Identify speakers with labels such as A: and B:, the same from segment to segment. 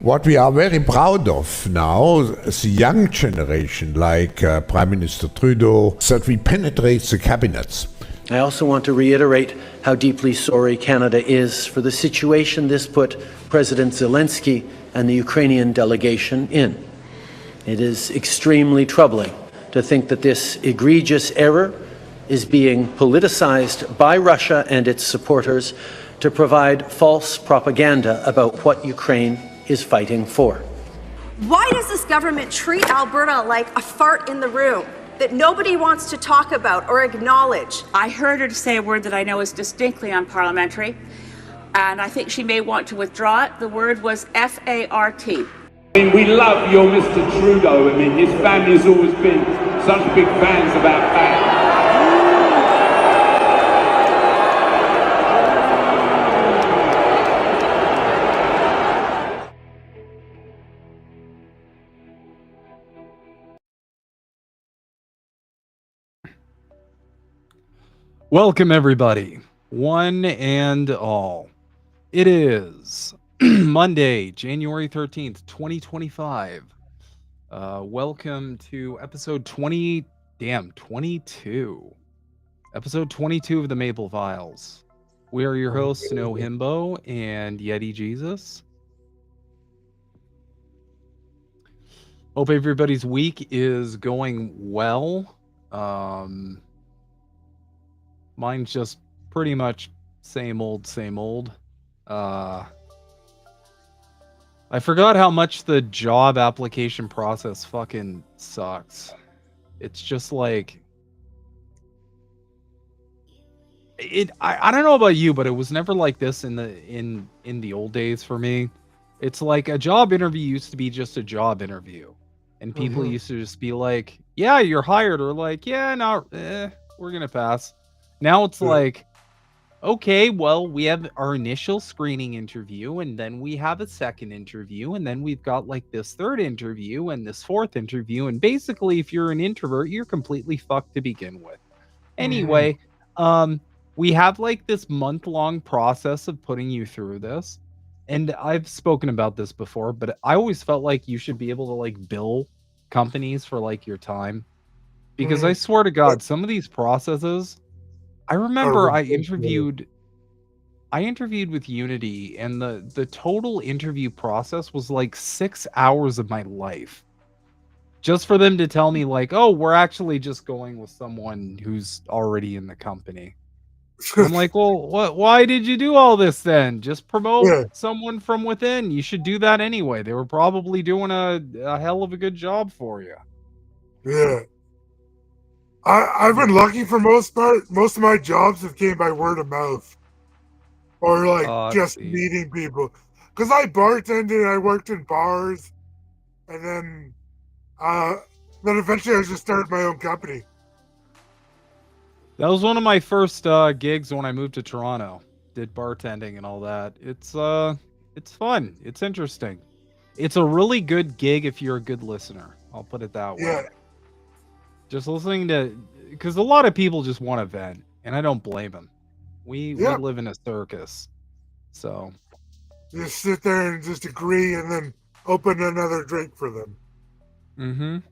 A: What we are very proud of now, the young generation, like Prime Minister Trudeau, that we penetrate the cabinets.
B: I also want to reiterate how deeply sorry Canada is for the situation this put President Zelensky and the Ukrainian delegation in. It is extremely troubling to think that this egregious error is being politicized by Russia and its supporters to provide false propaganda about what Ukraine is fighting for.
C: Why does this government treat Alberta like a fart in the room that nobody wants to talk about or acknowledge?
D: I heard her say a word that I know is distinctly unparliamentary, and I think she may want to withdraw it. The word was F-A-R-T.
E: I mean, we love your Mr. Trudeau. I mean, his family has always been such big fans about that.
F: Welcome, everybody, one and all. It is Monday, January 13th, 2025. Welcome to episode 22. Episode 22 of the Maple Files. We are your hosts, No Himbo and Yeti Jesus. Hope everybody's week is going well. Mine's just pretty much same old, same old. I forgot how much the job application process fucking sucks. It's just like I don't know about you, but it was never like this in the old days for me. It's like a job interview used to be just a job interview. And people used to just be like, yeah, you're hired, or like, yeah, no, we're gonna pass. Now it's like, okay, well, we have our initial screening interview, and then we have a second interview, and then we've got like this third interview and this fourth interview. And basically, if you're an introvert, you're completely fucked to begin with. Anyway, we have like this month-long process of putting you through this. And I've spoken about this before, but I always felt like you should be able to like bill companies for like your time. Because I swear to God, some of these processes, I remember I interviewed with Unity, and the total interview process was like 6 hours of my life. Just for them to tell me like, oh, we're actually just going with someone who's already in the company. I'm like, well, why did you do all this then? Just promote someone from within. You should do that anyway. They were probably doing a hell of a good job for you.
G: Yeah. I've been lucky for most part. Most of my jobs have came by word of mouth, or like just meeting people. Because I bartended, I worked in bars, and then eventually I just started my own company.
F: That was one of my first gigs when I moved to Toronto. Did bartending and all that. It's fun. It's interesting. It's a really good gig if you're a good listener. I'll put it that way.
G: Yeah.
F: Just listening to, because a lot of people just want to vent, and I don't blame them. We live in a circus, so
G: just sit there and just agree, and then open another drink for them.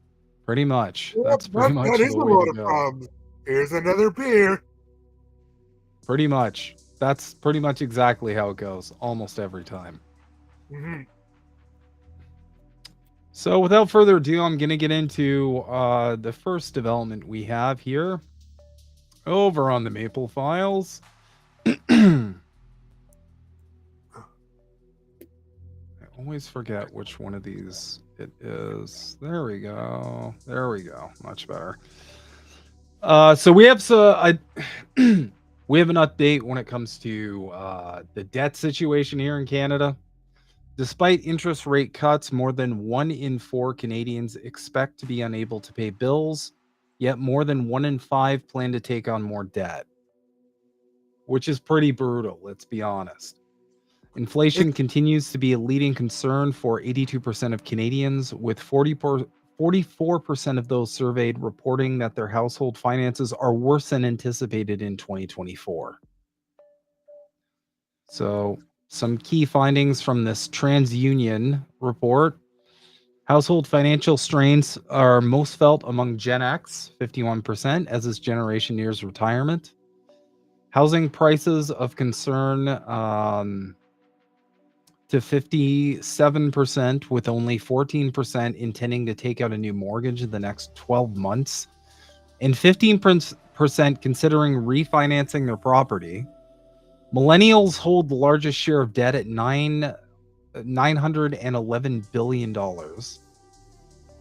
F: Pretty much.
G: Yeah,
F: that's pretty much.
G: That is a lot of problems. Here's another beer.
F: Pretty much. That's pretty much exactly how it goes, almost every time. So without further ado, I'm going to get into the first development we have here over on the Maple Files. I always forget which one of these it is. There we go. There we go. Much better. So we have we have an update when it comes to the debt situation here in Canada. Despite interest rate cuts, more than 1 in 4 Canadians expect to be unable to pay bills, yet more than 1 in 5 plan to take on more debt, which is pretty brutal, let's be honest. Inflation continues to be a leading concern for 82% of Canadians, with 44% of those surveyed reporting that their household finances are worse than anticipated in 2024. So some key findings from this TransUnion report. Household financial strains are most felt among Gen X, 51%, as this generation nears retirement. Housing prices of concern to 57%, with only 14% intending to take out a new mortgage in the next 12 months, and 15% considering refinancing their property. Millennials hold the largest share of debt at $911 billion.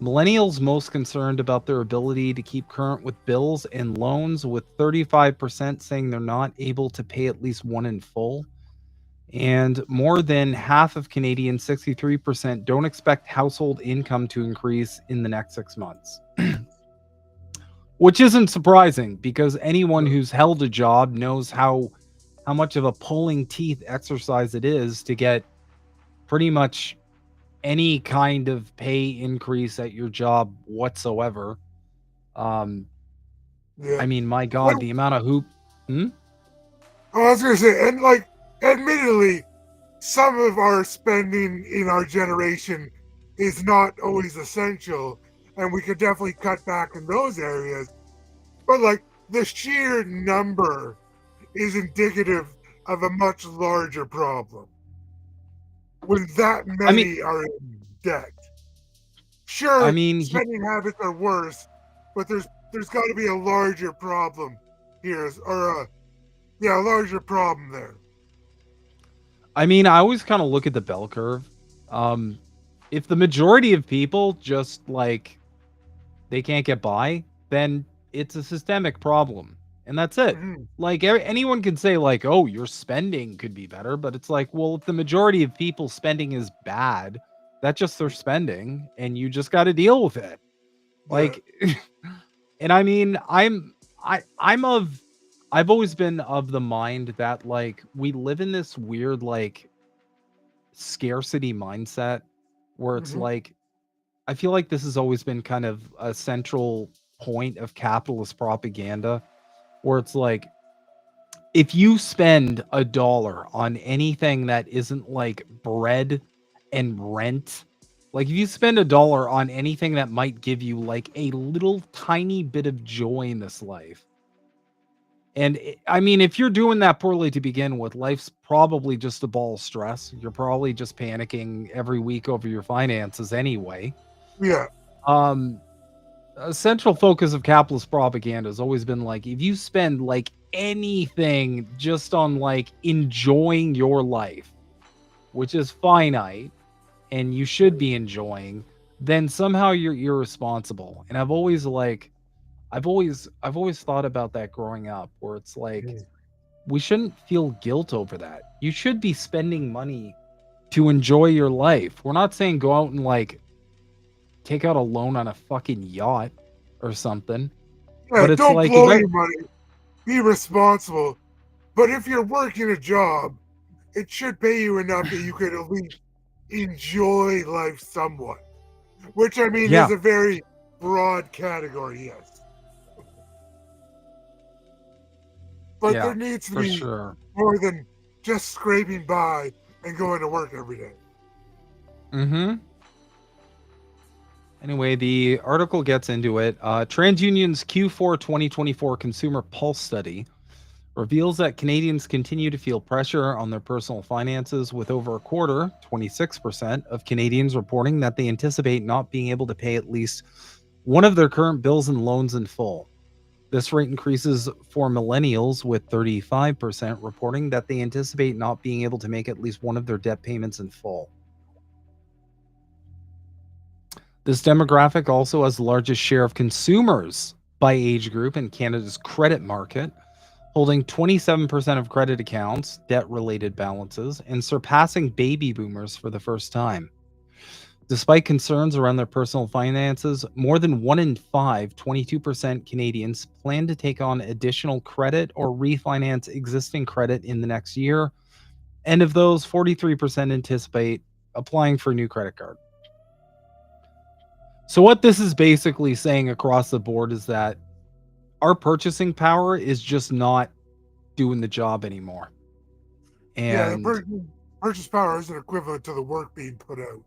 F: Millennials most concerned about their ability to keep current with bills and loans, with 35% saying they're not able to pay at least one in full. And more than half of Canadians, 63%, don't expect household income to increase in the next 6 months. Which isn't surprising, because anyone who's held a job knows how much of a pulling teeth exercise it is to get pretty much any kind of pay increase at your job whatsoever. I mean, my God, the amount of hoop.
G: I was going to say, and like, admittedly, some of our spending in our generation is not always essential, and we could definitely cut back in those areas. But like, the sheer number is indicative of a much larger problem. When that many are in debt. Sure, spending habits are worse, but there's got to be a larger problem here, or a larger problem there.
F: I mean, I always kind of look at the bell curve. If the majority of people just like they can't get by, then it's a systemic problem, and that's it. Like anyone can say like, oh, your spending could be better, but it's like, well, if the majority of people spending is bad, that's just their spending, and you just got to deal with it. Like, and I mean, I've always been of the mind that like we live in this weird like scarcity mindset where it's like, I feel like this has always been kind of a central point of capitalist propaganda, where it's like, if you spend $1 on anything that isn't like bread and rent, like if you spend $1 on anything that might give you like a little tiny bit of joy in this life, and I mean, if you're doing that poorly to begin with, life's probably just a ball of stress. You're probably just panicking every week over your finances anyway.
G: Yeah.
F: A central focus of capitalist propaganda has always been like, if you spend like anything just on like enjoying your life, which is finite and you should be enjoying, then somehow you're irresponsible. And I've always thought about that growing up, where it's like, we shouldn't feel guilt over that. You should be spending money to enjoy your life. We're not saying go out and like take out a loan on a fucking yacht or something.
G: Yeah,
F: but it's
G: don't
F: like,
G: blow your money. Be responsible. But if you're working a job, it should pay you enough that you could at least enjoy life somewhat. Which, I mean, is a very broad category, yes. But there needs to be more than just scraping by and going to work every day.
F: Anyway, the article gets into it. TransUnion's Q4 2024 Consumer Pulse Study reveals that Canadians continue to feel pressure on their personal finances, with over a quarter, 26%, of Canadians reporting that they anticipate not being able to pay at least one of their current bills and loans in full. This rate increases for millennials, with 35% reporting that they anticipate not being able to make at least one of their debt payments in full. This demographic also has the largest share of consumers by age group in Canada's credit market, holding 27% of credit accounts, debt-related balances, and surpassing baby boomers for the first time. Despite concerns around their personal finances, more than 1 in 5, 22% Canadians plan to take on additional credit or refinance existing credit in the next year, and of those, 43% anticipate applying for a new credit card. So what this is basically saying across the board is that our purchasing power is just not doing the job anymore. And
G: purchase power isn't equivalent to the work being put out.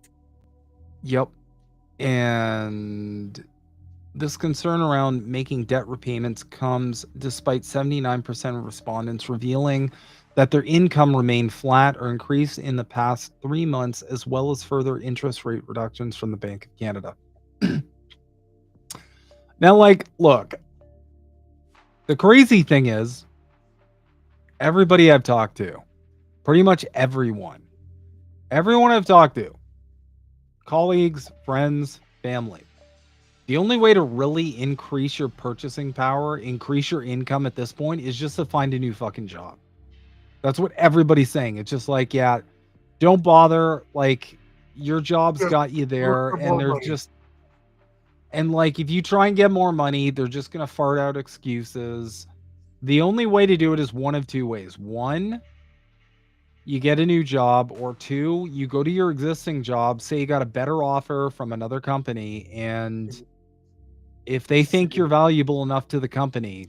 F: Yep. And this concern around making debt repayments comes despite 79% of respondents revealing that their income remained flat or increased in the past 3 months, as well as further interest rate reductions from the Bank of Canada. Now, like, look, the crazy thing is, everybody I've talked to, pretty much everyone I've talked to, colleagues, friends, family, the only way to really increase your purchasing power, increase your income at this point is just to find a new fucking job. That's what everybody's saying. It's just like, yeah, don't bother. Like, your job's got you there, and they're just, and like, if you try and get more money, they're just going to fart out excuses. The only way to do it is one of two ways. One, you get a new job, or two, you go to your existing job, say you got a better offer from another company, and if they think you're valuable enough to the company,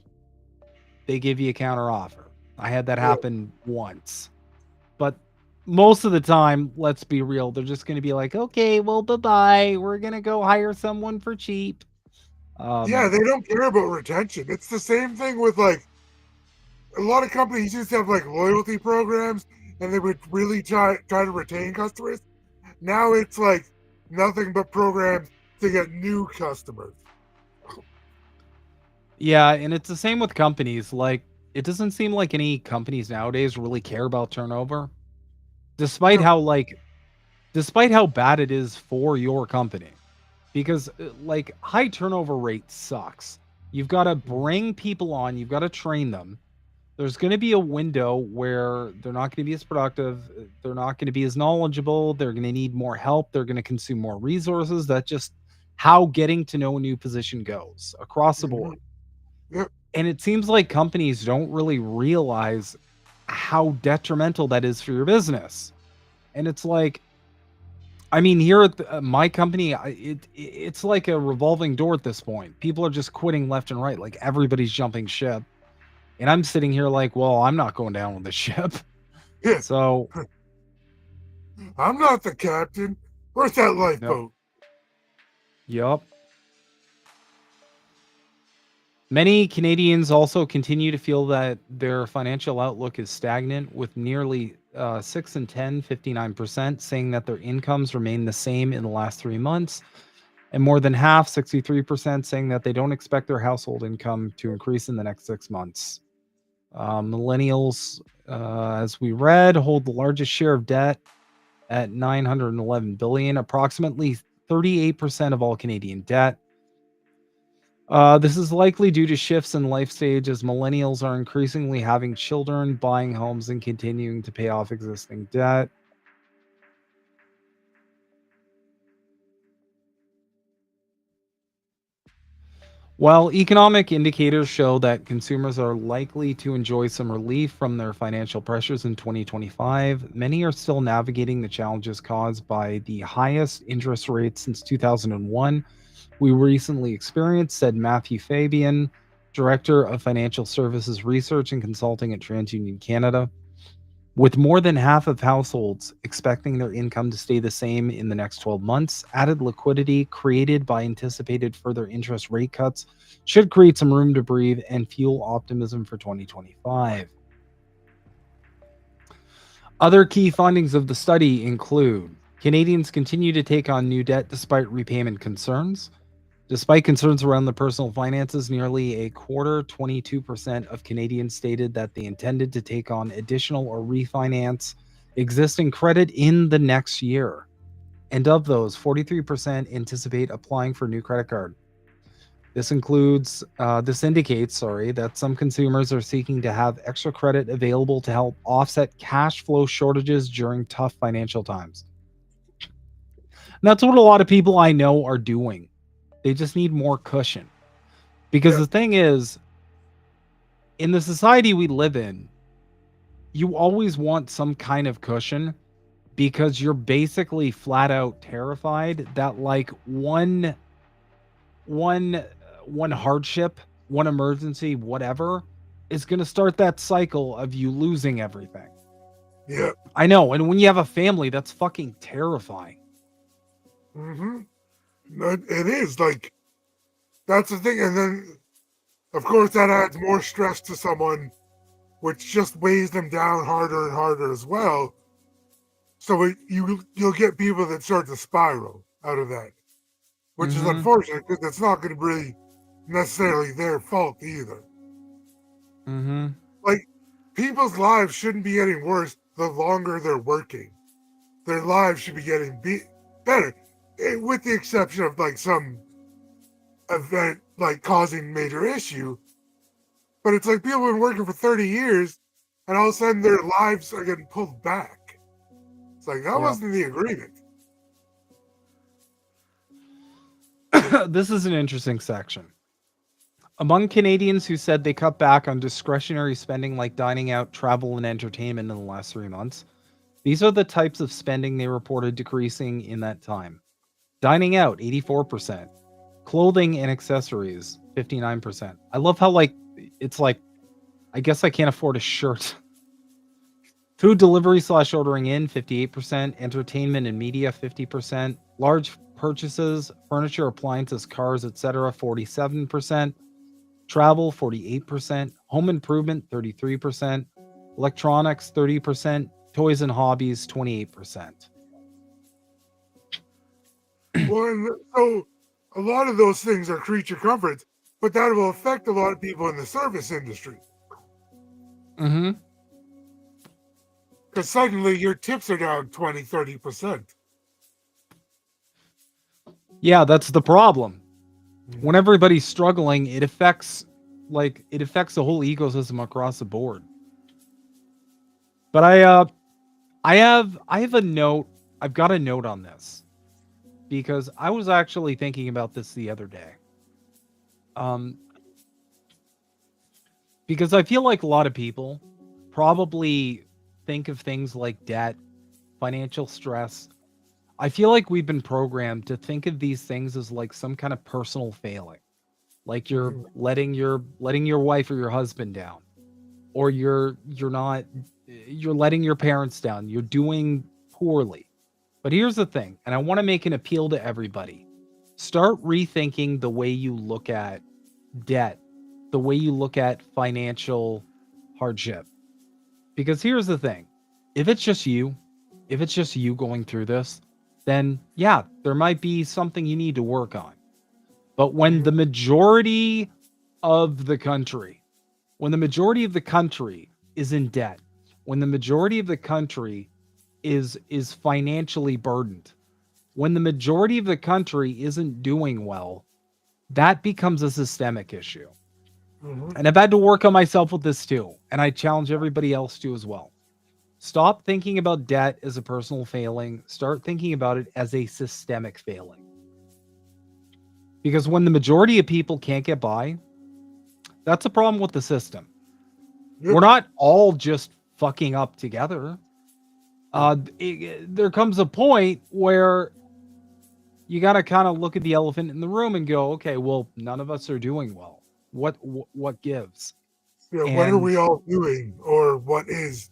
F: they give you a counter offer. I had that happen once. But most of the time, let's be real, they're just going to be like, okay, well, bye-bye. We're going to go hire someone for cheap.
G: Yeah, they don't care about retention. It's the same thing with, like, a lot of companies used to have, like, loyalty programs, and they would really try to retain customers. Now it's, like, nothing but programs to get new customers.
F: Yeah, and it's the same with companies. Like, it doesn't seem like any companies nowadays really care about turnover. Despite how bad it is for your company. Because like, high turnover rate sucks. You've got to bring people on, you've got to train them. There's going to be a window where they're not going to be as productive, they're not going to be as knowledgeable, they're going to need more help, they're going to consume more resources. That's just how getting to know a new position goes across the board.
G: Yep.
F: And it seems like companies don't really realize how detrimental that is for your business. And it's like, I mean, here at my company, it's like a revolving door at this point. People are just quitting left and right. Like, everybody's jumping ship. And I'm sitting here like, well, I'm not going down with the ship.
G: Yeah.
F: So
G: I'm not the captain. Where's that lifeboat?
F: Yup. Many Canadians also continue to feel that their financial outlook is stagnant, with nearly 6 in 10, 59%, saying that their incomes remain the same in the last 3 months, and more than half, 63%, saying that they don't expect their household income to increase in the next 6 months. Millennials, as we read, hold the largest share of debt at $911 billion, approximately 38% of all Canadian debt. This is likely due to shifts in life stage, as millennials are increasingly having children, buying homes, and continuing to pay off existing debt. While economic indicators show that consumers are likely to enjoy some relief from their financial pressures in 2025, many are still navigating the challenges caused by the highest interest rates since 2001 we recently experienced, said Matthew Fabian, Director of Financial Services Research and Consulting at TransUnion Canada. With more than half of households expecting their income to stay the same in the next 12 months, added liquidity created by anticipated further interest rate cuts should create some room to breathe and fuel optimism for 2025. Other key findings of the study include Canadians continue to take on new debt despite repayment concerns. Despite concerns around the personal finances, nearly a quarter, 22% of Canadians stated that they intended to take on additional or refinance existing credit in the next year. And of those, 43% anticipate applying for a new credit card. This indicates, that some consumers are seeking to have extra credit available to help offset cash flow shortages during tough financial times. And that's what a lot of people I know are doing. They just need more cushion. Because the thing is, in the society we live in, you always want some kind of cushion, because you're basically flat out terrified that like one hardship, one emergency, whatever, is going to start that cycle of you losing everything.
G: Yeah.
F: I know, and when you have a family, that's fucking terrifying.
G: Mm-hmm. It is, like, that's the thing. And then, of course, that adds more stress to someone, which just weighs them down harder and harder as well. So you'll get people that start to spiral out of that, which is
F: Mm-hmm.
G: unfortunate because it's not going to be necessarily their fault either.
F: Mm-hmm.
G: Like, people's lives shouldn't be getting worse the longer they're working. Their lives should be getting better, with the exception of like some event like causing major issue. But it's like people have been working for 30 years, and all of a sudden their lives are getting pulled back. It's like, that wasn't the agreement.
F: This is an interesting section. Among Canadians who said they cut back on discretionary spending like dining out, travel, and entertainment in the last 3 months, these are the types of spending they reported decreasing in that time. Dining out, 84%. Clothing and accessories, 59%. I love how, like, it's like, I guess I can't afford a shirt. Food delivery / ordering in, 58%. Entertainment and media, 50%. Large purchases, furniture, appliances, cars, etc., 47%. Travel, 48%. Home improvement, 33%. Electronics, 30%. Toys and hobbies, 28%.
G: Well, so a lot of those things are creature comforts, but that will affect a lot of people in the service industry.
F: Mm-hmm.
G: Because suddenly your tips are down 20, 30%.
F: Yeah, that's the problem. When everybody's struggling, it affects the whole ecosystem across the board. But I have a note. I've got a note on this because I was actually thinking about this the other day. Because I feel like a lot of people probably think of things like debt, financial stress. I feel like we've been programmed to think of these things as like some kind of personal failing. Like you're letting your wife or your husband down, or you're letting your parents down. You're doing poorly. But here's the thing, and I want to make an appeal to everybody. Start rethinking the way you look at debt, the way you look at financial hardship. Because here's the thing. If it's just you going through this, then yeah, there might be something you need to work on. But when the majority of the country is in debt, when the majority of the country is financially burdened, when the majority of the country isn't doing well, that becomes a systemic issue. And I've had to work on myself with this too, and I challenge everybody else to as well. Stop thinking about debt as a personal failing. Start thinking about it as a systemic failing. Because when the majority of people can't get by, that's a problem with the system. Yep. We're not all just fucking up together. There comes a point where you got to kind of look at the elephant in the room and go, okay, well, none of us are doing well. What gives?
G: Yeah, what are we all doing, or what is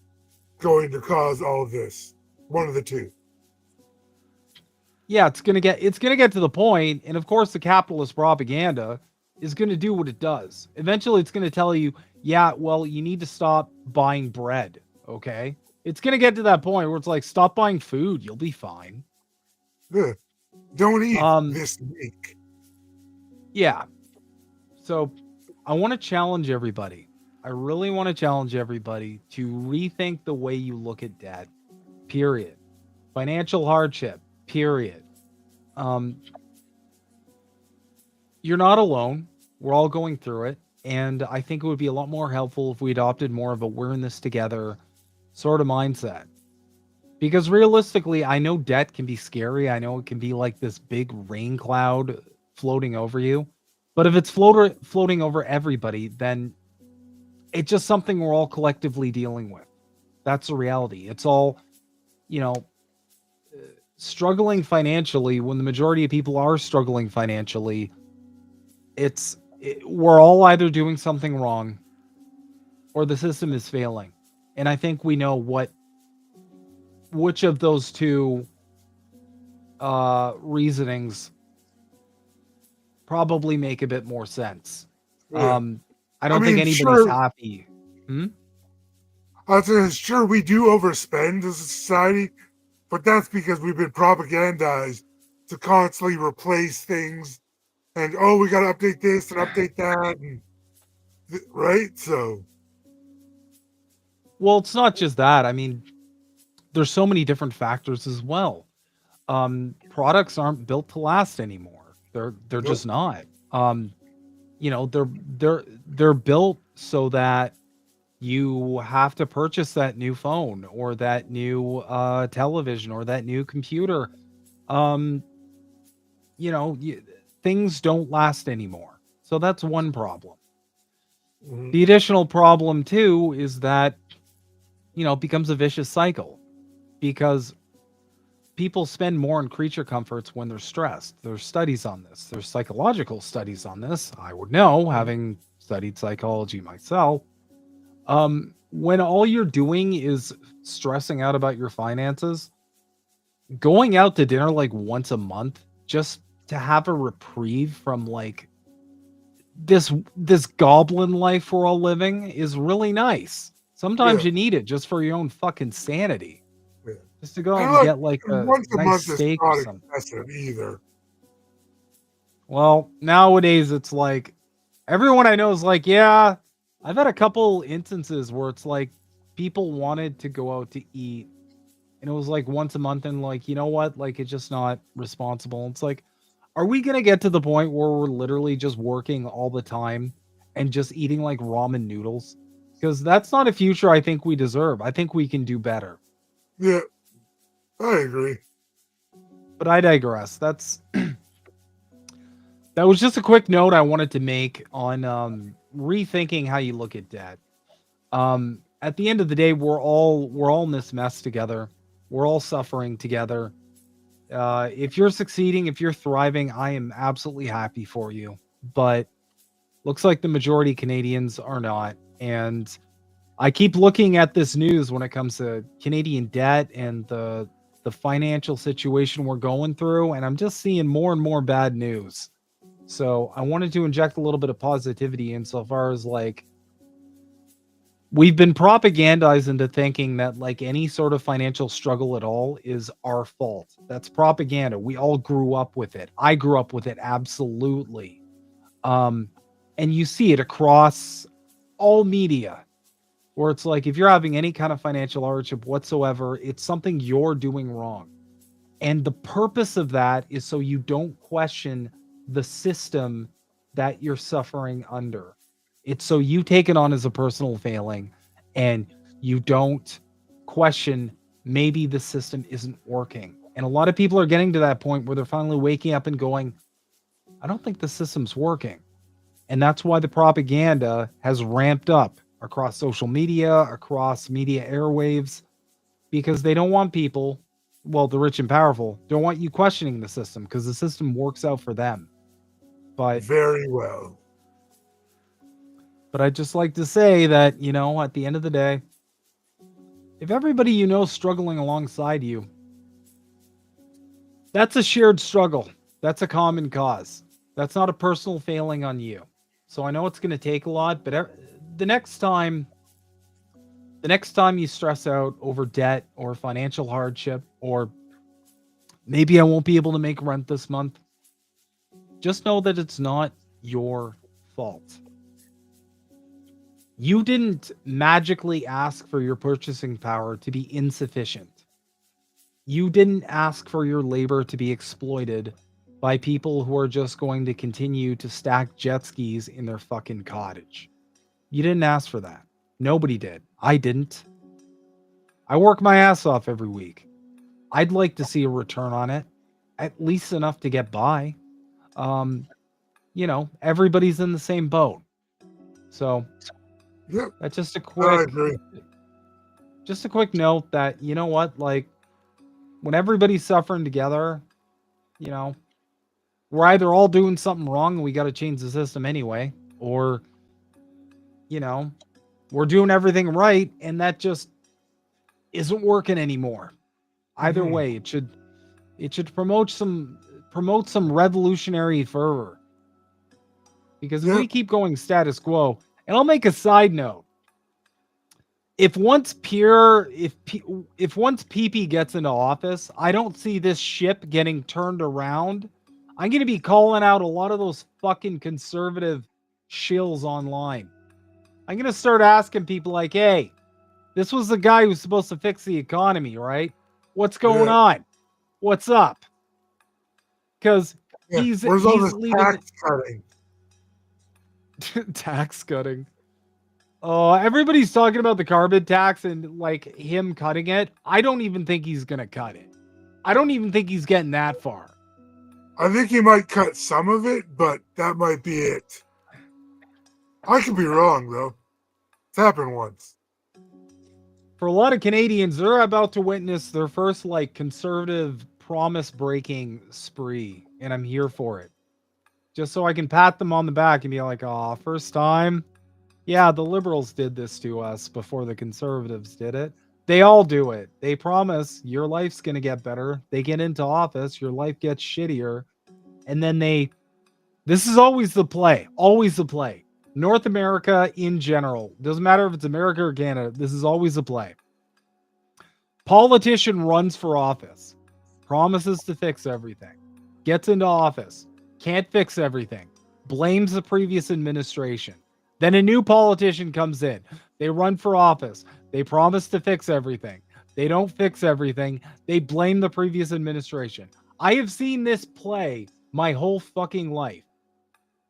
G: going to cause all this? One of the two.
F: Yeah, it's gonna get to the point, and of course the capitalist propaganda is gonna do what it does. Eventually it's gonna tell you, yeah, well, you need to stop buying bread. Okay? It's gonna get to that point where it's like, stop buying food, you'll be fine.
G: Yeah. Don't eat this week.
F: Yeah. So I want to challenge everybody. I really want to challenge everybody to rethink the way you look at debt. Period. Financial hardship. Period. You're not alone. We're all going through it. And I think it would be a lot more helpful if we adopted more of a we're in this together sort of mindset. Because realistically, I know debt can be scary. I know it can be like this big rain cloud floating over you. But if it's floating over everybody, then it's just something we're all collectively dealing with. That's the reality. It's all, struggling financially. When the majority of people are struggling financially, we're all either doing something wrong or the system is failing. And I think we know what which of those two reasonings probably make a bit more sense.
G: Yeah.
F: I don't think anybody's
G: sure,
F: happy.
G: I was saying, sure, we do overspend as a society, but that's because we've been propagandized to constantly replace things, and we got to update this and update that, and right? So,
F: Well, it's not just that. I mean, there's so many different factors as well. Products aren't built to last anymore. They're
G: Nope.
F: just not. You know, they're built so that you have to purchase that new phone or that new television or that new computer. You know, things don't last anymore. So that's one problem. The additional problem too is that, you know, it becomes a vicious cycle because people spend more on creature comforts when they're stressed. There's studies on this. There's psychological studies on this. I would know, having studied psychology myself. When all you're doing is stressing out about your finances, going out to dinner like once a month just to have a reprieve from like this goblin life we're all living is really nice. Sometimes you need it just for your own fucking sanity.
G: Yeah.
F: Just to go out and get like a
G: once a
F: nice
G: month
F: steak
G: is
F: or
G: not
F: something.
G: excessive either.
F: Well, nowadays it's like everyone I know is like, yeah, I've had a couple instances where it's like people wanted to go out to eat and it was like once a month and like, you know what? Like it's just not responsible. It's like, are we going to get to the point where we're literally just working all the time and just eating like ramen noodles? Because that's not a future I think we deserve. I think we can do better.
G: Yeah, I agree.
F: But I digress. That's that was just a quick note I wanted to make on rethinking how you look at debt. At the end of the day, we're all in this mess together. We're all suffering together. If you're succeeding, if you're thriving, I am absolutely happy for you. But looks like the majority of Canadians are not. And I keep looking at this news when it comes to Canadian debt and the financial situation we're going through, and I'm just seeing more and more bad news. So I wanted to inject a little bit of positivity insofar as like we've been propagandized into thinking that like any sort of financial struggle at all is our fault. That's propaganda. We all grew up with it. I grew up with it, absolutely. And you see it across all media where it's like if you're having any kind of financial hardship whatsoever, it's something you're doing wrong. And the purpose of that is so you don't question the system that you're suffering under. It's so you take it on as a personal failing and you don't question maybe the system isn't working. And a lot of people are getting to that point where they're finally waking up and going, I don't think the system's working. And that's why the propaganda has ramped up across social media, across media airwaves, because they don't want people, well, the rich and powerful, don't want you questioning the system because the system works out for them. But
G: very well.
F: But I'd just like to say that, you know, at the end of the day, if everybody you know is struggling alongside you, that's a shared struggle. That's a common cause. That's not a personal failing on you. So I know it's going to take a lot, but the next time you stress out over debt or financial hardship, or maybe I won't be able to make rent this month, just know that it's not your fault. You didn't magically ask for your purchasing power to be insufficient. You didn't ask for your labor to be exploited by people who are just going to continue to stack jet skis in their fucking cottage. You didn't ask for that. Nobody did. I didn't. I work my ass off every week. I'd like to see a return on it, at least enough to get by. You know, everybody's in the same boat. So
G: yep.
F: That's just a quick note that, you know what, like when everybody's suffering together, you know, we're either all doing something wrong and we got to change the system anyway, or, you know, we're doing everything right and that just isn't working anymore. Either way, it should promote some revolutionary fervor. Because if we keep going status quo, and I'll make a side note. If once PP gets into office, I don't see this ship getting turned around. I'm going to be calling out a lot of those fucking conservative shills online. I'm going to start asking people like, hey, this was the guy who's supposed to fix the economy, right? What's going on? What's up? Because he's leading
G: tax cutting.
F: tax cutting. Oh, everybody's talking about the carbon tax and like him cutting it. I don't even think he's gonna cut it. I don't even think he's getting that far.
G: I think he might cut some of it, but that might be it. I could be wrong though. It's happened once.
F: For a lot of Canadians, they're about to witness their first like conservative promise-breaking spree, and I'm here for it. Just so I can pat them on the back and be like, "Oh, first time." Yeah, the liberals did this to us before the conservatives did it. They all do it. They promise your life's going to get better. They get into office, your life gets shittier. And then this is always the play. Always the play. North America in general. Doesn't matter if it's America or Canada. This is always the play. Politician runs for office. Promises to fix everything. Gets into office. Can't fix everything. Blames the previous administration. Then a new politician comes in. They run for office. They promise to fix everything. They don't fix everything. They blame the previous administration. I have seen this play my whole fucking life.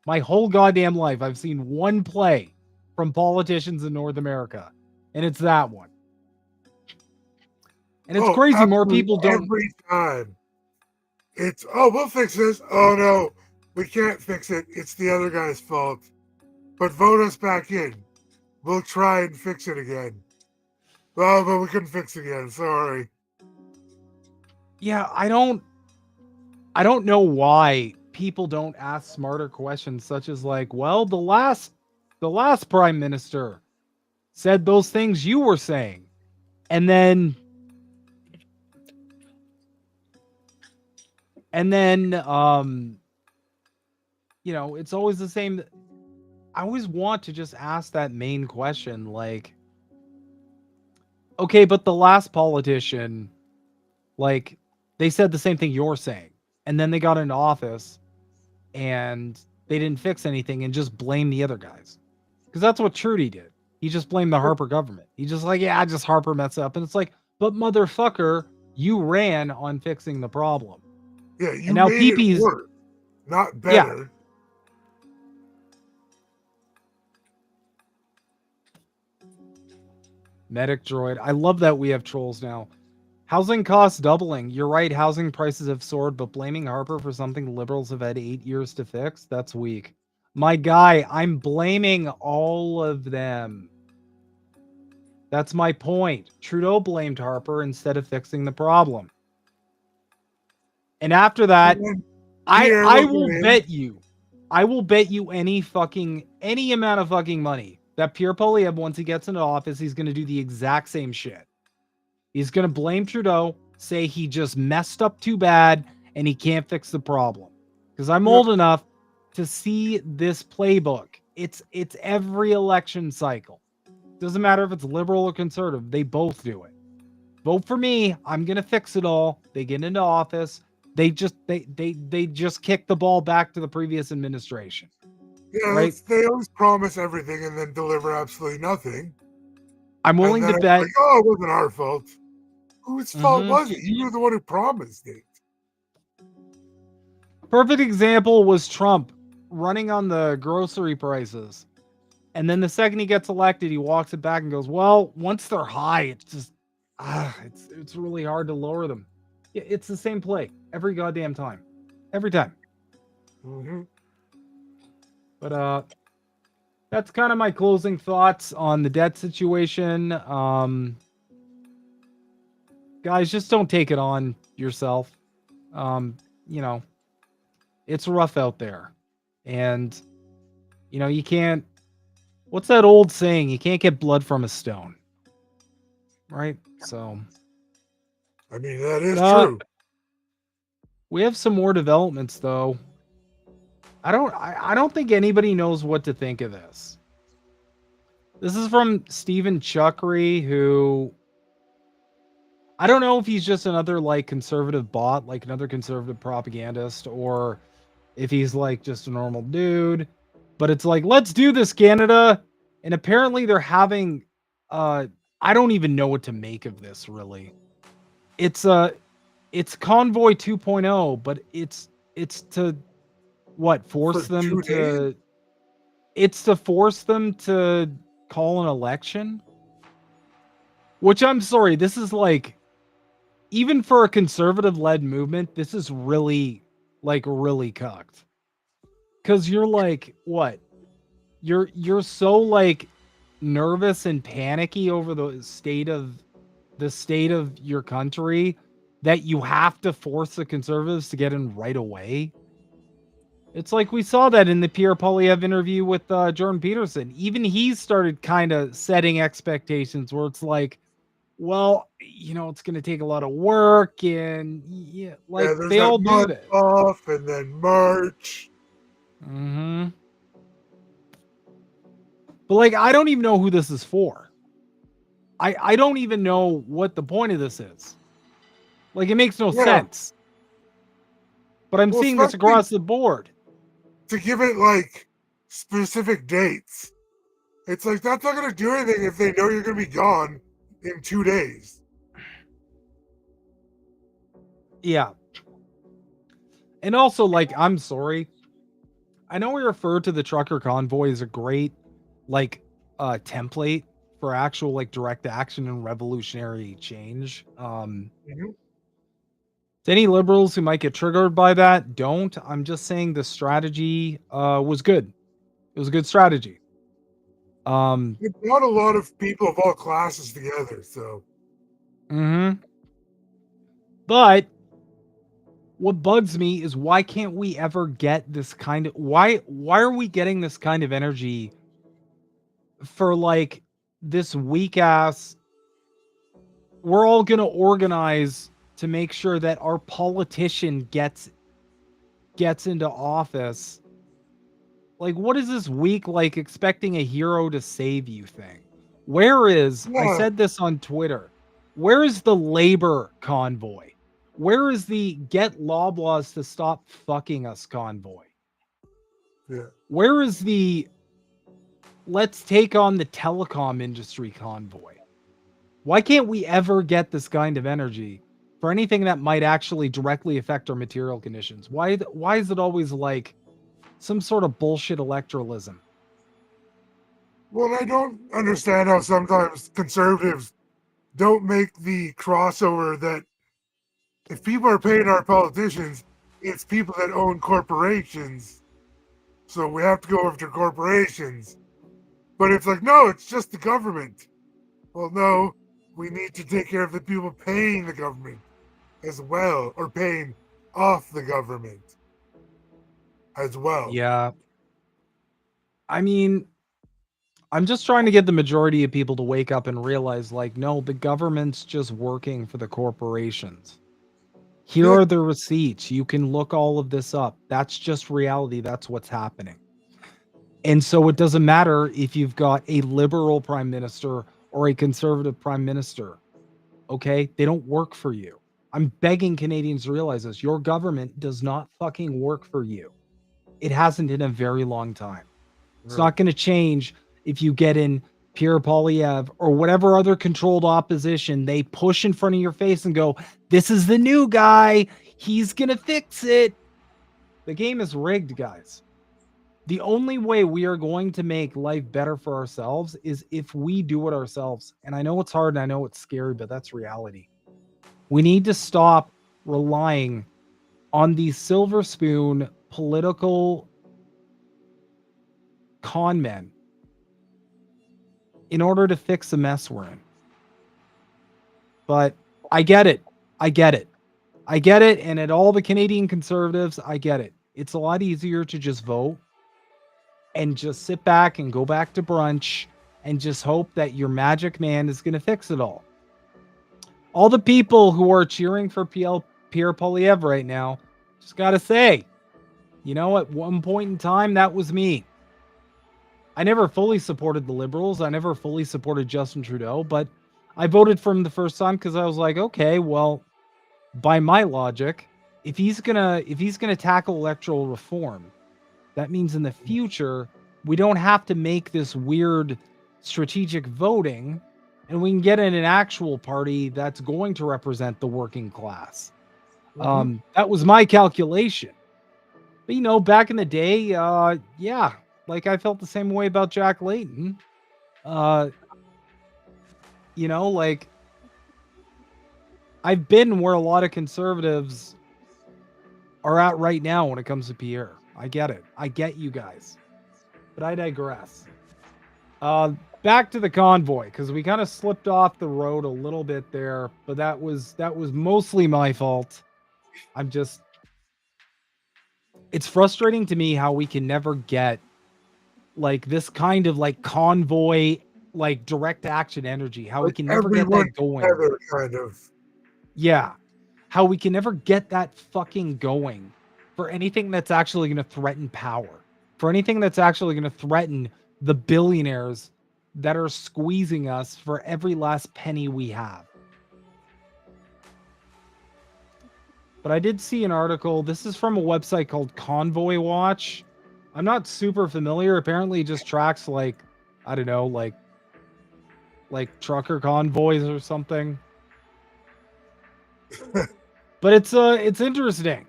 F: My whole goddamn life. I've seen one play from politicians in North America. And it's that one. And it's crazy. More people don't.
G: Every time. It's, we'll fix this. Oh, no. We can't fix it. It's the other guy's fault. But vote us back in. We'll try and fix it again. Well, but we couldn't fix it again. Sorry.
F: Yeah, I don't know why people don't ask smarter questions, such as like, well, the last prime minister said those things you were saying, and then it's always the same. I always want to just ask that main question, like, okay, but the last politician, like, they said the same thing you're saying, and then they got into office, and they didn't fix anything and just blamed the other guys. Because that's what Trudy did. He just blamed the Harper government. He just like, yeah, just Harper messed up. And it's like, but motherfucker, you ran on fixing the problem.
G: Yeah, you
F: and now
G: made
F: PP's
G: it work, not better.
F: Yeah. Medic droid. I love that we have trolls now. Housing costs doubling. You're right. Housing prices have soared, but blaming Harper for something liberals have had 8 years to fix? That's weak. My guy, I'm blaming all of them. That's my point. Trudeau blamed Harper instead of fixing the problem. And after that, I will bet you any amount of fucking money that Pierre Poilievre, once he gets into office, he's going to do the exact same shit. He's going to blame Trudeau, say he just messed up too bad, and he can't fix the problem. Because I'm old enough to see this playbook. It's every election cycle. Doesn't matter if it's liberal or conservative. They both do it. Vote for me. I'm going to fix it all. They get into office. They just kick the ball back to the previous administration.
G: Yeah,
F: right?
G: They always promise everything and then deliver absolutely nothing.
F: I'm willing to bet.
G: Like, oh, it wasn't our fault. Whose fault was it? You were the one who promised it.
F: Perfect example was Trump running on the grocery prices. And then the second he gets elected, he walks it back and goes, well, once they're high, it's just, it's really hard to lower them. It's the same play every goddamn time. Every time.
G: Mm-hmm.
F: But that's kind of my closing thoughts on the debt situation. Guys, just don't take it on yourself. It's rough out there. And, you can't, what's that old saying? You can't get blood from a stone. Right? So.
G: I mean, that is true.
F: We have some more developments, though. I don't think anybody knows what to think of this. This is from Stephen Chuckery, who I don't know if he's just another like conservative bot, like another conservative propagandist, or if he's like just a normal dude. But it's like, let's do this, Canada. And apparently they're having I don't even know what to make of this, really. It's Convoy 2.0, but it's to what, force them to it's to force them to call an election. Which, I'm sorry, this is like, even for a conservative led movement, this is really cucked. Cause you're like, what? You're so like nervous and panicky over the state of your country that you have to force the conservatives to get in right away. It's like we saw that in the Pierre Poilievre interview with Jordan Peterson. Even he started kind of setting expectations where it's like, well, it's going to take a lot of work, and they all do that.
G: Off and then March.
F: Mm-hmm. But like, I don't even know who this is for. I don't even know what the point of this is. Like, it makes no sense. But I'm seeing this across the board.
G: To give it like specific dates. It's like, that's not going to do anything if they know you're going to be gone in 2 days.
F: Yeah. And also, like, I'm sorry. I know we refer to the trucker convoy as a great, like, template for actual, like, direct action and revolutionary change. To any liberals who might get triggered by that, don't. I'm just saying the strategy was good. It was a good strategy.
G: It brought a lot of people of all classes together, so.
F: But what bugs me is, why can't we ever get this kind of, why are we getting this kind of energy for like this weak ass, we're all gonna organize to make sure that our politician gets into office. Like, what is this weak, like, expecting a hero to save you thing? Where is, I said this on Twitter, where is the labor convoy? Where is the get Loblaws to stop fucking us convoy?
G: Yeah.
F: Where is the let's take on the telecom industry convoy? Why can't we ever get this kind of energy for anything that might actually directly affect our material conditions? Why is it always like some sort of bullshit electoralism?
G: Well, I don't understand how sometimes conservatives don't make the crossover that if people are paying our politicians, it's people that own corporations. So we have to go after corporations. But it's like, no, it's just the government. Well, no, we need to take care of the people paying the government as well, or paying off the government as well.
F: Yeah. I mean, I'm just trying to get the majority of people to wake up and realize, like, no, the government's just working for the corporations. Here are the receipts. You can look all of this up. That's just reality. That's what's happening. And so it doesn't matter if you've got a liberal prime minister or a conservative prime minister. Okay? They don't work for you. I'm begging Canadians to realize this. Your government does not fucking work for you. It hasn't in a very long time. It's not going to change if you get in Pierre Poilievre or whatever other controlled opposition they push in front of your face and go, this is the new guy. He's going to fix it. The game is rigged, guys. The only way we are going to make life better for ourselves is if we do it ourselves. And I know it's hard and I know it's scary, but that's reality. We need to stop relying on these silver spoon political con men in order to fix the mess we're in. But I get it. And at all the Canadian conservatives, I get it. It's a lot easier to just vote and just sit back and go back to brunch and just hope that your magic man is going to fix it all. all the people who are cheering for Pierre Poilievre right now, just got to say, you know, at one point in time, that was me. I never fully supported the Liberals. I never fully supported Justin Trudeau, but I voted for him the first time because I was like, okay, well, by my logic, if he's gonna tackle electoral reform, that means in the future we don't have to make this weird strategic voting, and we can get in an actual party that's going to represent the working class. That was my calculation. But, you know, back in the day, yeah, like I felt the same way about Jack Layton. You know, like I've been where a lot of conservatives are at right now when it comes to Pierre. I get it. I get you guys. But I digress. Back to the convoy, because we kind of slipped off the road a little bit there, but that was mostly my fault. It's frustrating to me how we can never get like this kind of like convoy, like direct action energy, how we can never get that going.
G: Together, kind of.
F: Yeah. How we can never get that fucking going for anything that's actually going to threaten power, for anything that's actually going to threaten the billionaires that are squeezing us for every last penny we have. But I did see an article. This is from a website called Convoy Watch. I'm not super familiar. Apparently it just tracks like, I don't know, like trucker convoys or something. But it's interesting.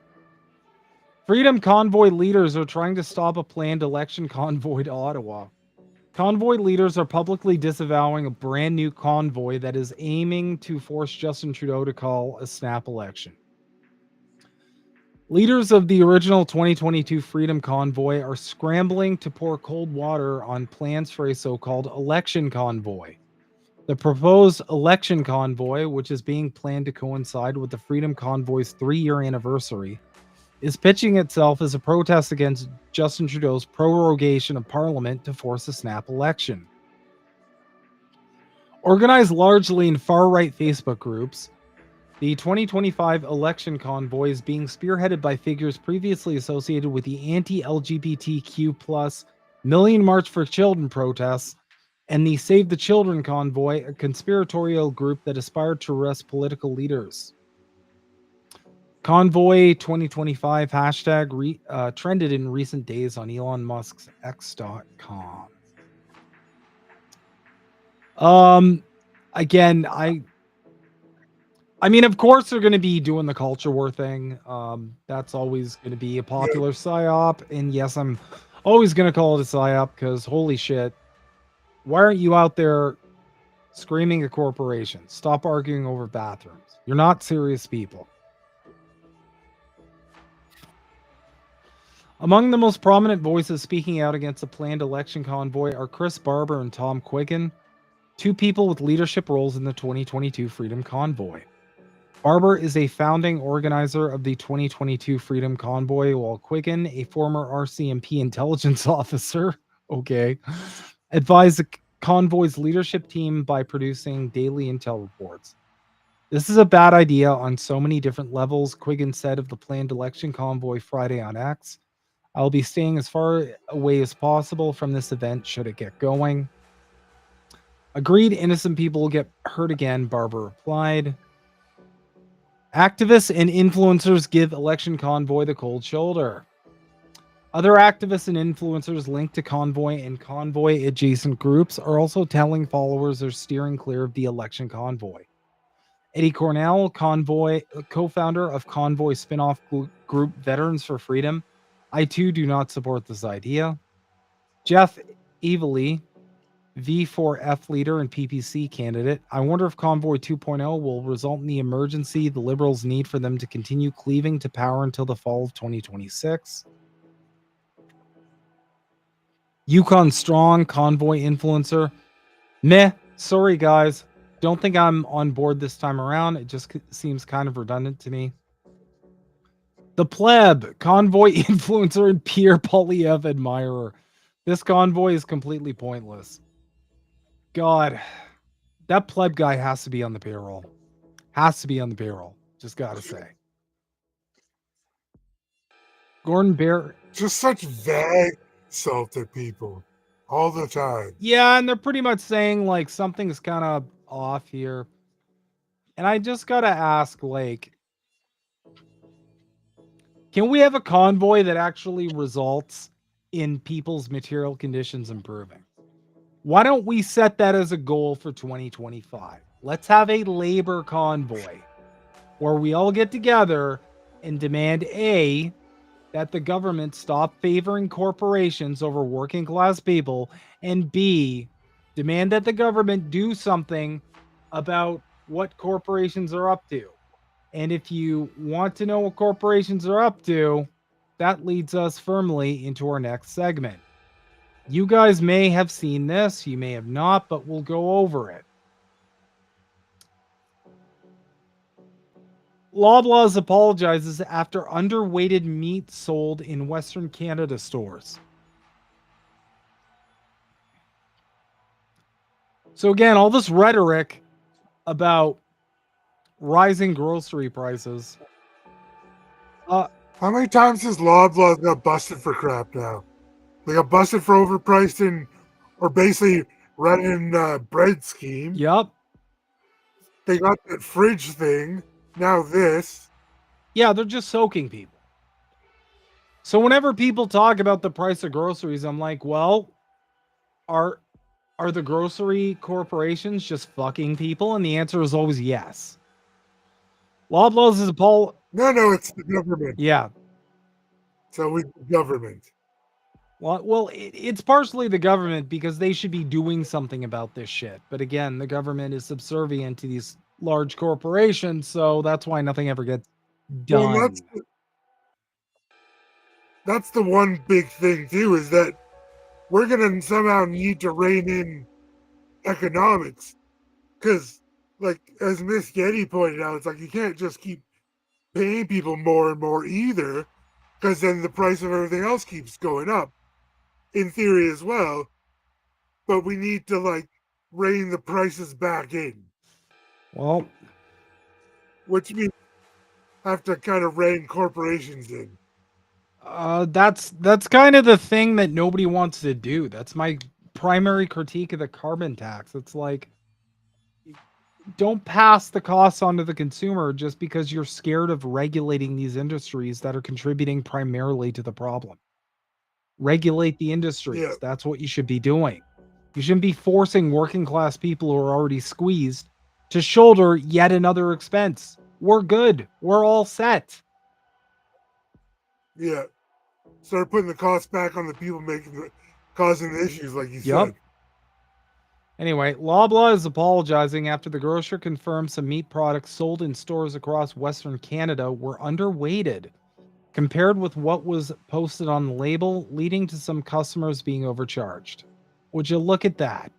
F: Freedom Convoy leaders are trying to stop a planned election convoy to Ottawa. Convoy leaders are publicly disavowing a brand new convoy that is aiming to force Justin Trudeau to call a snap election. Leaders of the original 2022 Freedom Convoy are scrambling to pour cold water on plans for a so-called election convoy. The proposed election convoy, which is being planned to coincide with the Freedom Convoy's 3-year anniversary, is pitching itself as a protest against Justin Trudeau's prorogation of Parliament to force a snap election. Organized largely in far-right Facebook groups, the 2025 election convoy is being spearheaded by figures previously associated with the anti-LGBTQ+ Million March for Children protests and the Save the Children convoy, a conspiratorial group that aspired to arrest political leaders. Convoy 2025 hashtag trended in recent days on Elon Musk's X.com. Again, I mean, of course they're going to be doing the culture war thing. That's always going to be a popular psyop. And yes, I'm always going to call it a psyop because holy shit. Why aren't you out there screaming at corporations? Stop arguing over bathrooms. You're not serious people. Among the most prominent voices speaking out against the planned election convoy are Chris Barber and Tom Quiggin, two people with leadership roles in the 2022 Freedom Convoy. Barber is a founding organizer of the 2022 Freedom Convoy, while Quiggin, a former RCMP intelligence officer, advised the convoy's leadership team by producing daily intel reports. This is a bad idea on so many different levels, Quiggin said of the planned election convoy Friday on X. I'll be staying as far away as possible from this event should it get going. Agreed, innocent people will get hurt again, Barber replied. Activists and influencers give election convoy the cold shoulder. Other activists and influencers linked to convoy and convoy adjacent groups are also telling followers they're steering clear of the election convoy. Eddie Cornell, convoy co-founder of convoy spin-off group Veterans for Freedom, I too do not support this idea. Jeff Evely, V4F leader and PPC candidate, I wonder if Convoy 2.0 will result in the emergency the Liberals need for them to continue cleaving to power until the fall of 2026. Yukon Strong, convoy influencer. Meh, sorry guys. Don't think I'm on board this time around. It just seems kind of redundant to me. The Pleb, convoy influencer and Pierre Poilievre admirer. This convoy is completely pointless. God, that Pleb guy has to be on the payroll. Has to be on the payroll. Just gotta say. Gordon Bear.
G: Just such vague insult at people all the time.
F: Yeah, and they're pretty much saying like something's kind of off here. And I just gotta ask, like, can we have a convoy that actually results in people's material conditions improving? Why don't we set that as a goal for 2025? Let's have a labor convoy where we all get together and demand A, that the government stop favoring corporations over working class people, and B, demand that the government do something about what corporations are up to. And if you want to know what corporations are up to, that leads us firmly into our next segment. You guys may have seen this, you may have not, but we'll go over it. Loblaws apologizes after underweighted meat sold in Western Canada stores. So again, all this rhetoric about rising grocery prices.
G: How many times has Loblaws got busted for crap now? They got busted for overpriced or basically running bread scheme.
F: Yep.
G: They got that fridge thing. Now this.
F: Yeah, they're just soaking people. So whenever people talk about the price of groceries, I'm like, well, are the grocery corporations just fucking people? And the answer is always yes. Loblaws is
G: No, it's the government.
F: Yeah.
G: So we government.
F: Well, it's partially the government because they should be doing something about this shit. But again, the government is subservient to these large corporations, so that's why nothing ever gets done.
G: Well, that's the one big thing too, is that we're gonna somehow need to rein in economics, because, like, as Miss Getty pointed out, it's like you can't just keep paying people more and more either, because then the price of everything else keeps going up. In theory as well, but we need to like rein the prices back in.
F: Well,
G: which means have to kind of rein corporations in.
F: That's kind of the thing that nobody wants to do. That's my primary critique of the carbon tax. It's like, don't pass the costs on to the consumer just because you're scared of regulating these industries that are contributing primarily to the problem. Regulate the industries. Yeah. That's what you should be doing. You shouldn't be forcing working class people who are already squeezed to shoulder yet another expense. We're good. We're all set.
G: Yeah. Start putting the cost back on the people causing the issues, like you said.
F: Anyway, Loblaw is apologizing after the grocer confirmed some meat products sold in stores across Western Canada were underweighted compared with what was posted on the label, leading to some customers being overcharged. Would you look at that?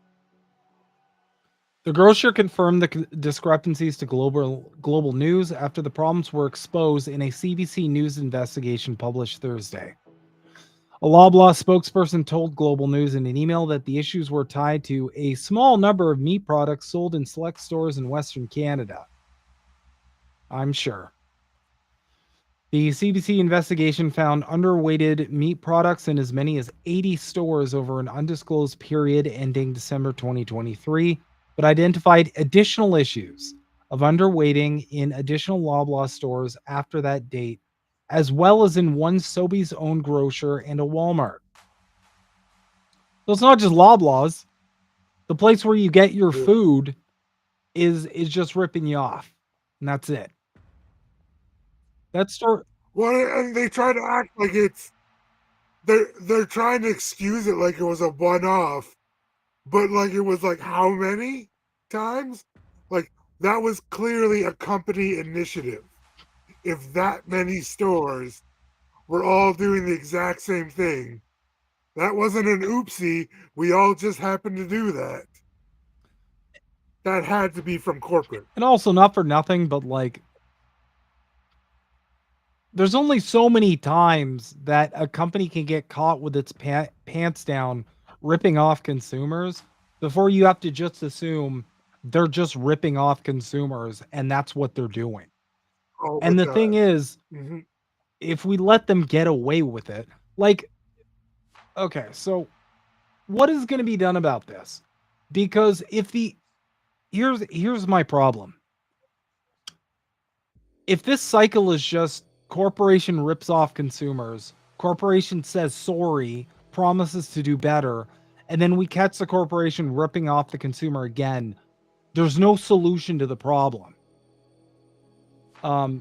F: The grocer confirmed the discrepancies to global news after the problems were exposed in a CBC News investigation published Thursday. A Loblaw spokesperson told Global News in an email that the issues were tied to a small number of meat products sold in select stores in Western Canada. I'm sure. The CBC investigation found underweighted meat products in as many as 80 stores over an undisclosed period ending December 2023, but identified additional issues of underweighting in additional Loblaw stores after that date, as well as in one Sobeys owned grocer and a Walmart. So it's not just Loblaws. The place where you get your food is just ripping you off. And that's it.
G: Well, and they try to act like they're trying to excuse it like it was a one-off, but like it was like how many times? Like that was clearly a company initiative. If that many stores were all doing the exact same thing, that wasn't an oopsie. We all just happened to do that. That had to be from corporate.
F: And also, not for nothing, but like, there's only so many times that a company can get caught with its pants down ripping off consumers before you have to just assume They're just ripping off consumers, and that's what they're doing.
G: all
F: And
G: the
F: the thing
G: time.
F: is,
G: Mhm.
F: if we let them get away with it, like, okay, so what is going to be done about this? Because if here's my problem. If this cycle is just corporation rips off consumers, corporation says sorry, promises to do better, and then we catch the corporation ripping off the consumer again, there's no solution to the problem.
G: I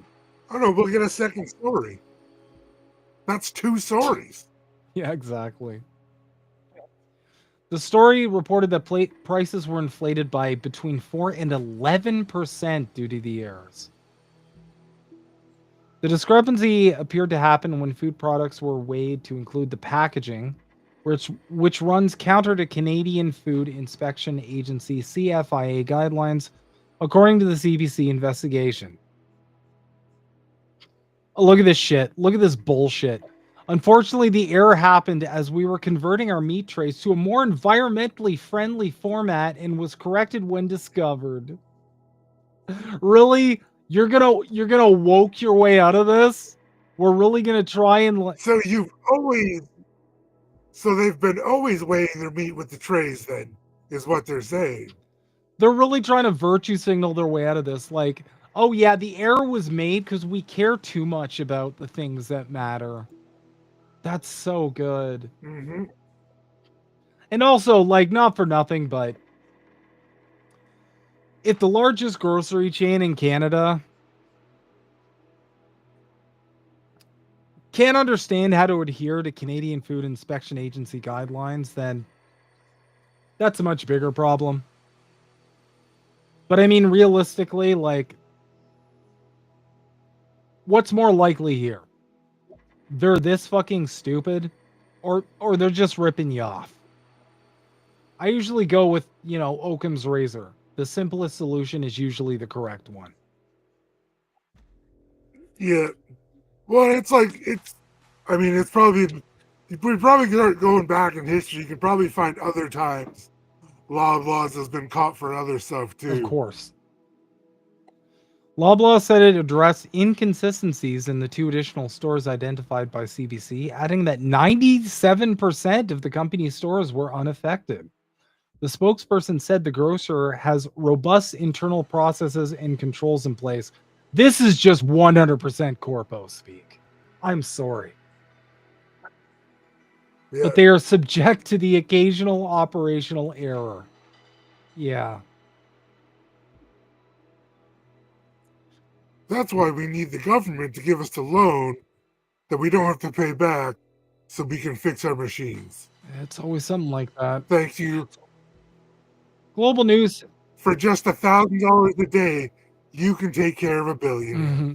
G: don't know, we'll get a second story. That's 2 stories.
F: Yeah, exactly. The story reported that prices were inflated by between 4 and 11% due to the errors. The discrepancy appeared to happen when food products were weighed to include the packaging, which runs counter to Canadian Food Inspection Agency CFIA guidelines, according to the CBC investigation. Look at this shit. Look at this bullshit. Unfortunately, the error happened as we were converting our meat trays to a more environmentally friendly format and was corrected when discovered. Really? You're gonna woke your way out of this? We're really gonna try and
G: So they've been always weighing their meat with the trays then, is what they're saying.
F: They're really trying to virtue signal their way out of this. Like, oh yeah, the error was made because we care too much about the things that matter. That's so good.
G: Mm-hmm.
F: And also, like, not for nothing, but if the largest grocery chain in Canada can't understand how to adhere to Canadian Food Inspection Agency guidelines, then that's a much bigger problem. But I mean, realistically, like, what's more likely here? They're this fucking stupid, or they're just ripping you off. I usually go with, Occam's razor. The simplest solution is usually the correct one.
G: Yeah. Well, it's probably, we probably start going back in history. You can probably find other times Loblaws has been caught for other stuff too.
F: Of course. Loblaws said it addressed inconsistencies in the 2 additional stores identified by CBC, adding that 97% of the company's stores were unaffected. The spokesperson said the grocer has robust internal processes and controls in place. This is just 100% corpo speak. I'm sorry.
G: Yeah.
F: But they are subject to the occasional operational error. Yeah.
G: That's why we need the government to give us the loan that we don't have to pay back so we can fix our machines.
F: It's always something like that.
G: Thank you.
F: Global News.
G: For just $1,000 a day, you can take care of a billionaire.
F: Mm-hmm.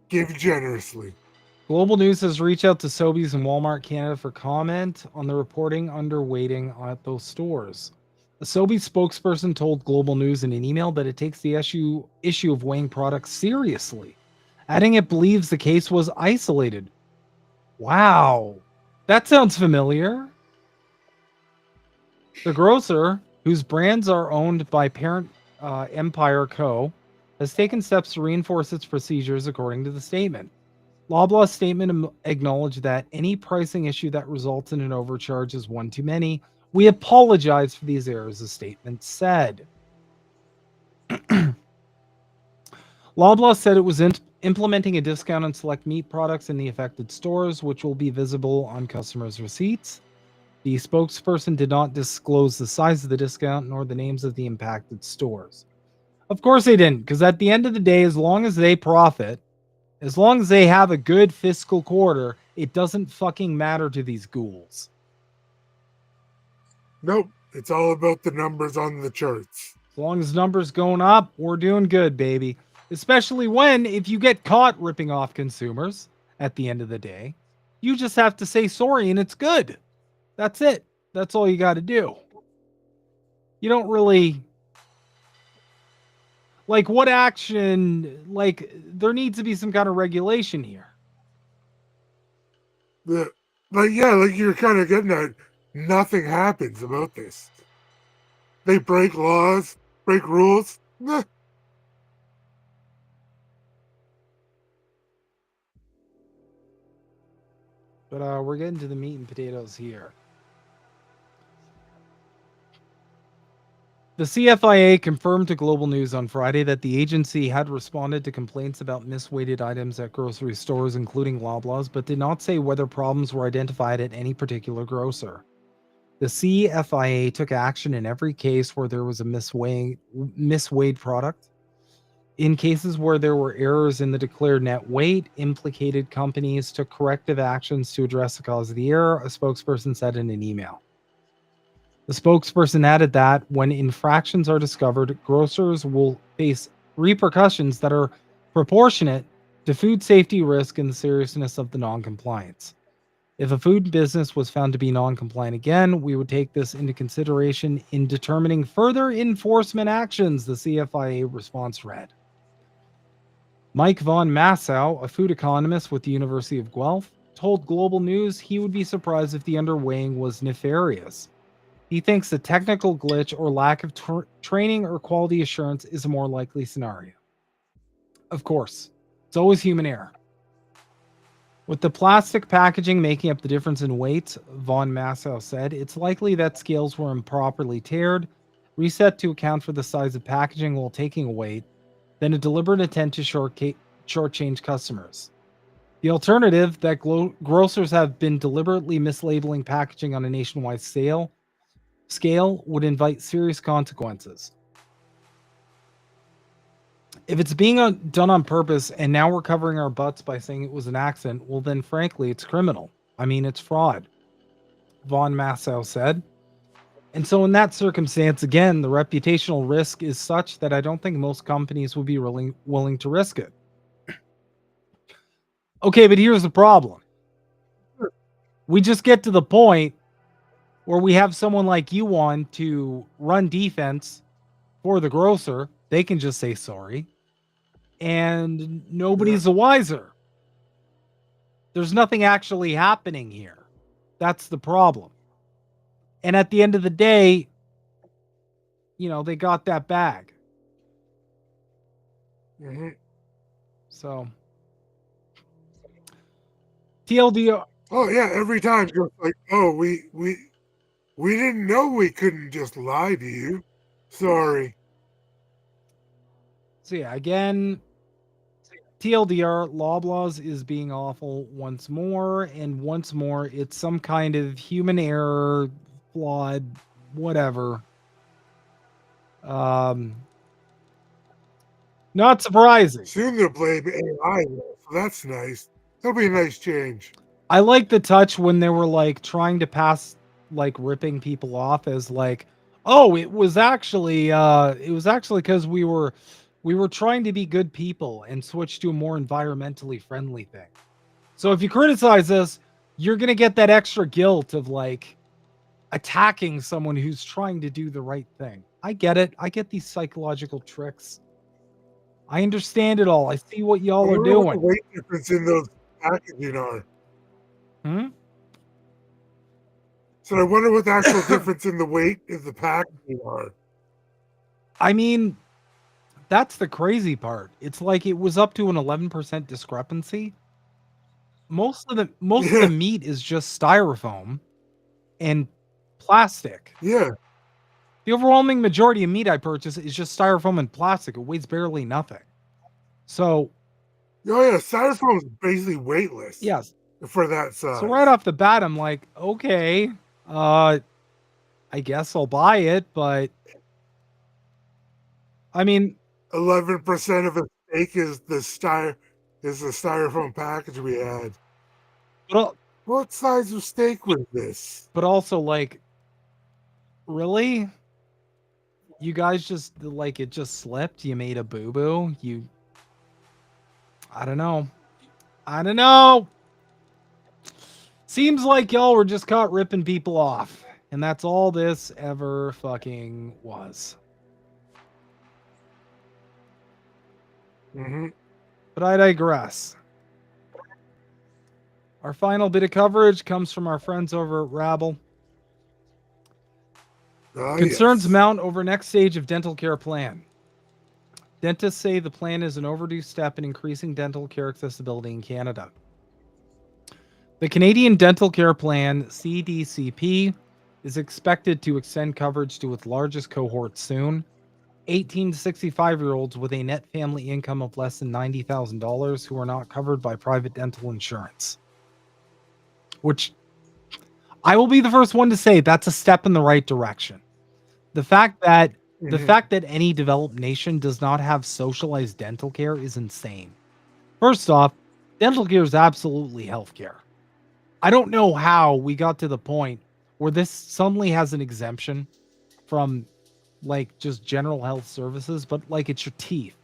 G: Give generously.
F: Global News has reached out to Sobeys and Walmart Canada for comment on the reporting underweighting at those stores. A Sobeys spokesperson told Global News in an email that it takes the issue of weighing products seriously, adding it believes the case was isolated. Wow, that sounds familiar. The grocer, whose brands are owned by parent Empire Co., has taken steps to reinforce its procedures according to the statement. Loblaws' statement acknowledged that any pricing issue that results in an overcharge is one too many. We apologize for these errors, the statement said. Loblaws said it was implementing a discount on select meat products in the affected stores, which will be visible on customers' receipts. The spokesperson did not disclose the size of the discount nor the names of the impacted stores. Of course they didn't, because at the end of the day, as long as they profit, as long as they have a good fiscal quarter, it doesn't fucking matter to these ghouls.
G: Nope. It's all about the numbers on the charts.
F: As long as numbers going up, we're doing good, baby. Especially if you get caught ripping off consumers at the end of the day, you just have to say sorry and it's good. That's it. That's all you got to do. You don't really... Like, what action... Like, there needs to be some kind of regulation here.
G: Like you're kind of getting at, nothing happens about this. they break laws, break rules. Nah.
F: But we're getting to the meat and potatoes here. The CFIA confirmed to Global News on Friday that the agency had responded to complaints about misweighted items at grocery stores, including Loblaws, but did not say whether problems were identified at any particular grocer. The CFIA took action in every case where there was a misweighed product. In cases where there were errors in the declared net weight, implicated companies took corrective actions to address the cause of the error, a spokesperson said in an email. The spokesperson added that when infractions are discovered, grocers will face repercussions that are proportionate to food safety risk and the seriousness of the non-compliance. If a food business was found to be non-compliant again, we would take this into consideration in determining further enforcement actions, the CFIA response read. Mike von Massow, a food economist with the University of Guelph, told Global News he would be surprised if the underweighing was nefarious. He thinks a technical glitch or lack of training or quality assurance is a more likely scenario. Of course, it's always human error. With the plastic packaging making up the difference in weight, von Massow said, it's likely that scales were improperly tiered, reset to account for the size of packaging while taking a weight, then a deliberate intent to shortchange customers. The alternative, that grocers have been deliberately mislabeling packaging on a nationwide scale, would invite serious consequences. If it's being done on purpose and now we're covering our butts by saying it was an accident, well then frankly it's criminal. I mean, it's fraud, von Massow said. And so in that circumstance, again, the reputational risk is such that I don't think most companies would be really willing to risk it. Okay, but here's the problem. We just get to the point where we have someone like you on to run defense for the grocer. They can just say sorry. And nobody's the wiser. There's nothing actually happening here. That's the problem. And at the end of the day, you know, they got that bag.
G: Mm-hmm.
F: So, TLDR.
G: Oh yeah, every time just like, oh, we didn't know we couldn't just lie to you. Sorry.
F: So yeah, again, TLDR, Loblaws is being awful once more, and once more, it's some kind of human error, flawed, whatever. Not surprising.
G: Soon they'll blame AI, so that's nice. That'll be a nice change.
F: I like the touch when they were like trying to pass like ripping people off as like, oh, it was actually because we were trying to be good people and switch to a more environmentally friendly thing. So if you criticize us, you're going to get that extra guilt of like attacking someone who's trying to do the right thing. I get it. I get these psychological tricks. I understand it all. I see what y'all are doing.
G: What the weight difference in those packaging are. So I wonder what the actual difference in the weight of the packaging are.
F: I mean, that's the crazy part. It's like it was up to an 11% discrepancy. Most of the meat is just styrofoam and plastic.
G: Yeah.
F: The overwhelming majority of meat I purchase is just styrofoam and plastic. It weighs barely nothing. So,
G: oh yeah, styrofoam is basically weightless.
F: Yes.
G: For that size.
F: So right off the bat, I'm like, okay, I guess I'll buy it, but I mean,
G: 11% of a steak is the styrofoam package we had.
F: But
G: what size of steak was this?
F: But also, like, really? You guys just like it just slipped? You made a boo-boo? I don't know. Seems like y'all were just caught ripping people off. And that's all this ever fucking was.
G: Mm-hmm.
F: But I digress. Our final bit of coverage comes from our friends over at Rabble. Concerns
G: yes.
F: mount over next stage of dental care plan. Dentists say the plan is an overdue step in increasing dental care accessibility in Canada. The Canadian Dental Care Plan, CDCP, is expected to extend coverage to its largest cohort soon, 18 to 65-year-olds with a net family income of less than $90,000 who are not covered by private dental insurance. Which I will be the first one to say that's a step in the right direction. The fact that any developed nation does not have socialized dental care is insane. First off, dental care is absolutely healthcare. I don't know how we got to the point where this suddenly has an exemption from like just general health services, but like it's your teeth.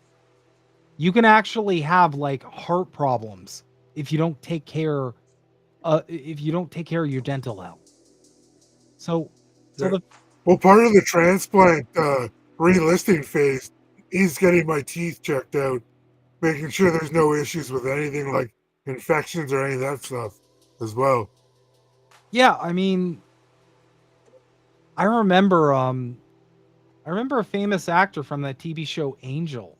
F: You can actually have like heart problems if you don't take care of your dental health. So
G: Well, part of the transplant relisting phase is getting my teeth checked out, making sure there's no issues with anything like infections or any of that stuff as well.
F: yeah, I mean, I remember a famous actor from that TV show Angel.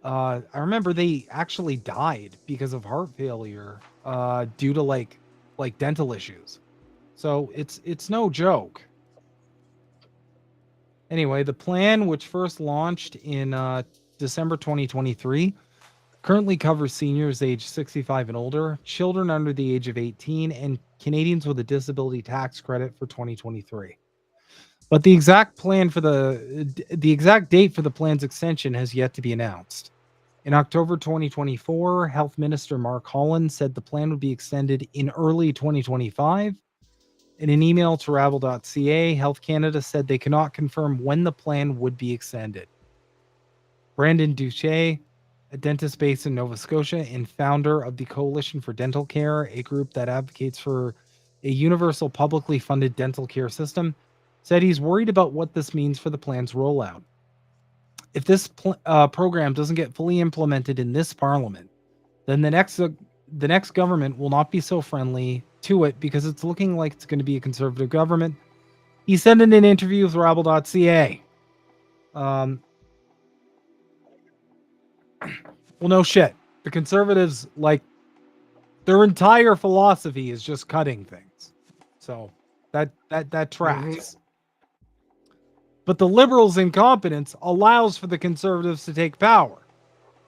F: I remember they actually died because of heart failure due to like dental issues. So it's no joke. Anyway, the plan, which first launched in December 2023, currently covers seniors aged 65 and older, children under the age of 18, and Canadians with a disability tax credit for 2023. But the exact date for the plan's extension has yet to be announced. In October 2024, Health Minister Mark Holland said the plan would be extended in early 2025. In an email to rabble.ca, Health Canada said they cannot confirm when the plan would be extended. Brandon Duche, a dentist based in Nova Scotia and founder of the Coalition for Dental Care, a group that advocates for a universal publicly funded dental care system, said he's worried about what this means for the plan's rollout. If this program doesn't get fully implemented in this parliament, then the next government will not be so friendly to it because it's looking like it's going to be a conservative government. He said in an interview with rabble.ca. Well, no shit. The conservatives, like, their entire philosophy is just cutting things. So that tracks. But the liberals' incompetence allows for the conservatives to take power.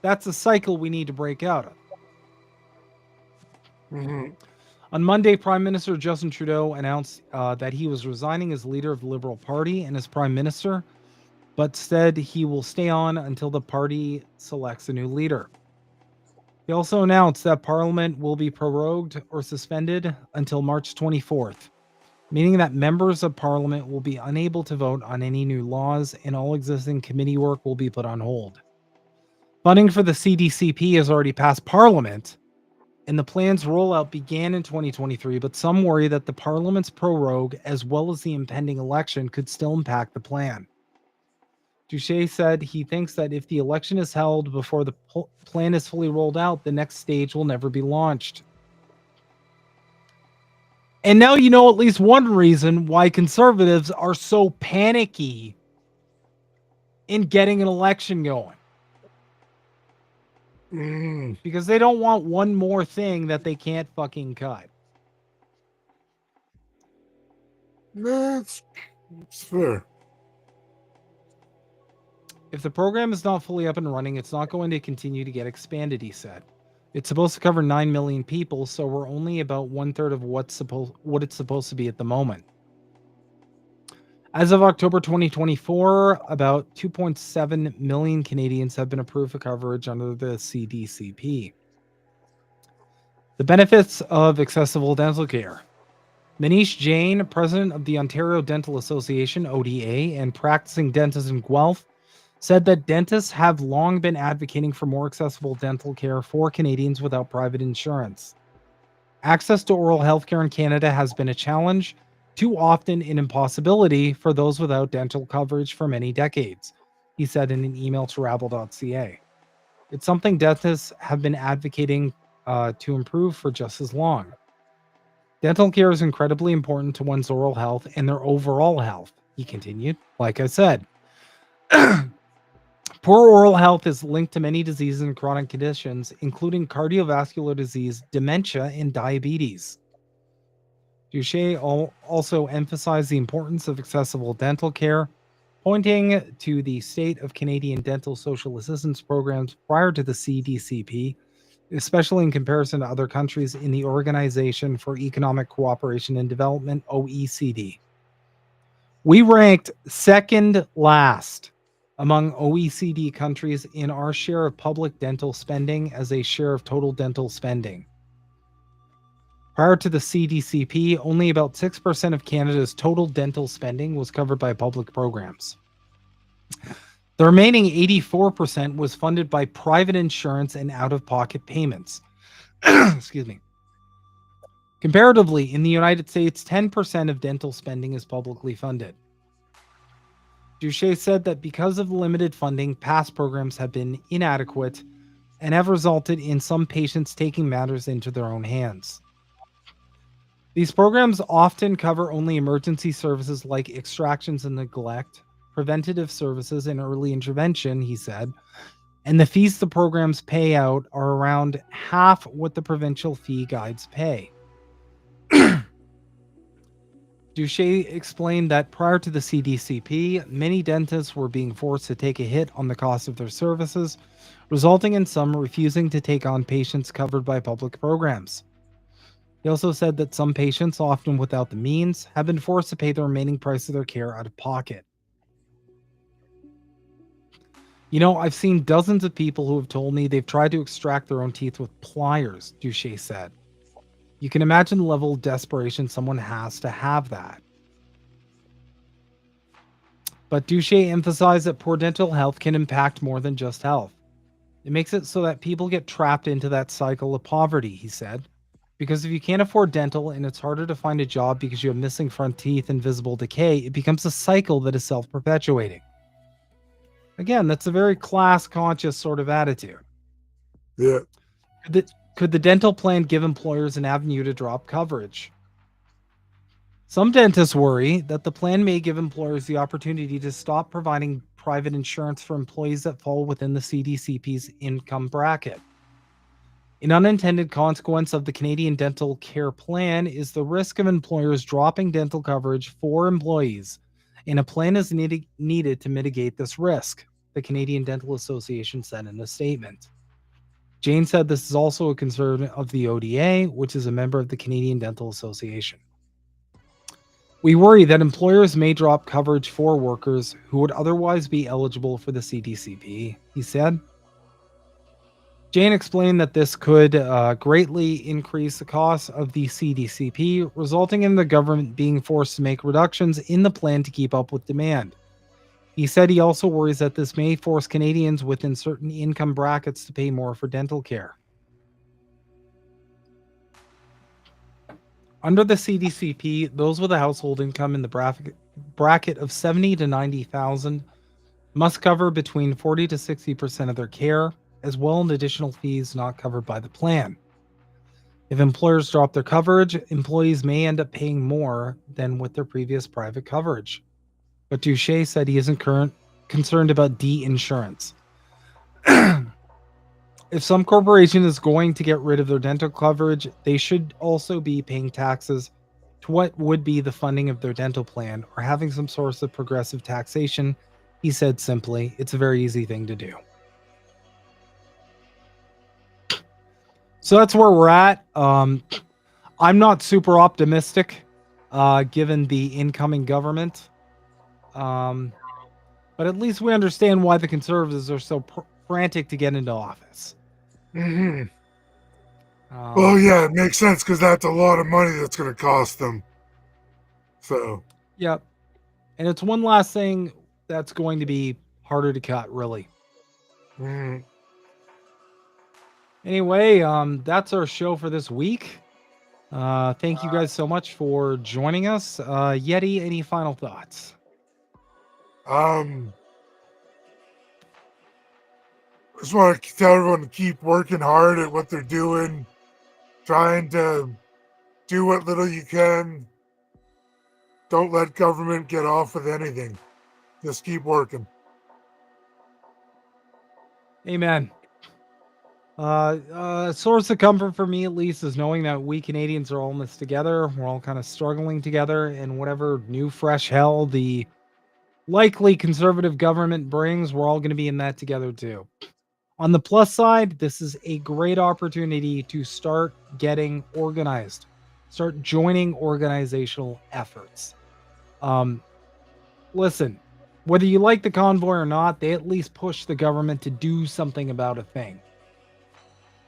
F: That's a cycle we need to break out of. On Monday, Prime Minister Justin Trudeau announced that he was resigning as leader of the Liberal Party and as Prime Minister, but said he will stay on until the party selects a new leader. He also announced that Parliament will be prorogued or suspended until March 24th, meaning that members of Parliament will be unable to vote on any new laws and all existing committee work will be put on hold. Funding for the CDCP has already passed Parliament, and the plan's rollout began in 2023, but some worry that the Parliament's prorogue, as well as the impending election, could still impact the plan. Duche said he thinks that if the election is held before the plan is fully rolled out, the next stage will never be launched. And now you know at least one reason why conservatives are so panicky in getting an election going. Because they don't want one more thing that they can't fucking cut.
G: That's fair.
F: If the program is not fully up and running, it's not going to continue to get expanded, he said. It's supposed to cover 9 million people, so we're only about 1/3 of what it's supposed to be at the moment. As of October 2024, about 2.7 million Canadians have been approved for coverage under the CDCP. The benefits of accessible dental care. Manish Jain, president of the Ontario Dental Association, ODA, and practicing dentist in Guelph, said that dentists have long been advocating for more accessible dental care for Canadians without private insurance. Access to oral health care in Canada has been a challenge, too often an impossibility for those without dental coverage for many decades, he said in an email to rabble.ca. It's something dentists have been advocating to improve for just as long. Dental care is incredibly important to one's oral health and their overall health. he continued. Like I said, poor oral health is linked to many diseases and chronic conditions, including cardiovascular disease, dementia, and diabetes. Duche also emphasized the importance of accessible dental care, pointing to the state of Canadian dental social assistance programs prior to the CDCP, especially in comparison to other countries in the Organization for Economic Cooperation and Development, OECD. We ranked second last among OECD countries in our share of public dental spending as a share of total dental spending. Prior to the CDCP, only about 6% of Canada's total dental spending was covered by public programs. The remaining 84% was funded by private insurance and out-of-pocket payments. Excuse me. Comparatively, in the United States, 10% of dental spending is publicly funded. Duche said that because of limited funding, past programs have been inadequate and have resulted in some patients taking matters into their own hands. These programs often cover only emergency services like extractions and neglect, preventative services, and early intervention, he said, and the fees the programs pay out are around half what the provincial fee guides pay. Duche explained that prior to the CDCP, many dentists were being forced to take a hit on the cost of their services, resulting in some refusing to take on patients covered by public programs. He also said that some patients, often without the means, have been forced to pay the remaining price of their care out of pocket. You know, I've seen dozens of people who have told me they've tried to extract their own teeth with pliers, Duche said. You can imagine the level of desperation someone has to have that. But Duche emphasized that poor dental health can impact more than just health. It makes it so that people get trapped into that cycle of poverty, he said. Because if you can't afford dental and it's harder to find a job because you have missing front teeth and visible decay, it becomes a cycle that is self-perpetuating. Again, that's a very class-conscious sort of attitude.
G: Yeah.
F: Could the dental plan give employers an avenue to drop coverage? Some dentists worry that the plan may give employers the opportunity to stop providing private insurance for employees that fall within the CDCP's income bracket. An unintended consequence of the Canadian Dental Care Plan is the risk of employers dropping dental coverage for employees, and a plan is needed to mitigate this risk, the Canadian Dental Association said in a statement. Jane said this is also a concern of the ODA, which is a member of the Canadian Dental Association. We worry that employers may drop coverage for workers who would otherwise be eligible for the CDCP, he said. Jane explained that this could greatly increase the cost of the CDCP, resulting in the government being forced to make reductions in the plan to keep up with demand. He said he also worries that this may force Canadians within certain income brackets to pay more for dental care. Under the CDCP, those with a household income in the bracket of 70 to 90,000 must cover between 40 to 60% of their care, as well as additional fees not covered by the plan. If employers drop their coverage, employees may end up paying more than with their previous private coverage. But Duche said he isn't concerned about de-insurance. If some corporation is going to get rid of their dental coverage, they should also be paying taxes to what would be the funding of their dental plan or having some source of progressive taxation. He said simply, it's a very easy thing to do. So that's where we're at. I'm not super optimistic given the incoming government. But at least we understand why the Conservatives are so frantic to get into office.
G: Mm-hmm. Well, yeah, it makes sense because that's a lot of money that's going to cost them. So.
F: Yep. And it's one last thing that's going to be harder to cut, really.
G: Mm.
F: Anyway, that's our show for this week. Thank you guys so much for joining us. Yeti, any final thoughts?
G: Just want to tell everyone to keep working hard at what they're doing, trying to do what little you can. don't let government get off with anything. Just keep working.
F: Amen. A source of comfort for me, at least, is knowing that we Canadians are all in this together. We're all kind of struggling together, and whatever new, fresh hell the likely conservative government brings, we're all going to be in that together too. On the plus side, this is a great opportunity to start getting organized, start joining organizational efforts. Listen, whether you like the convoy or not, they at least push the government to do something about a thing.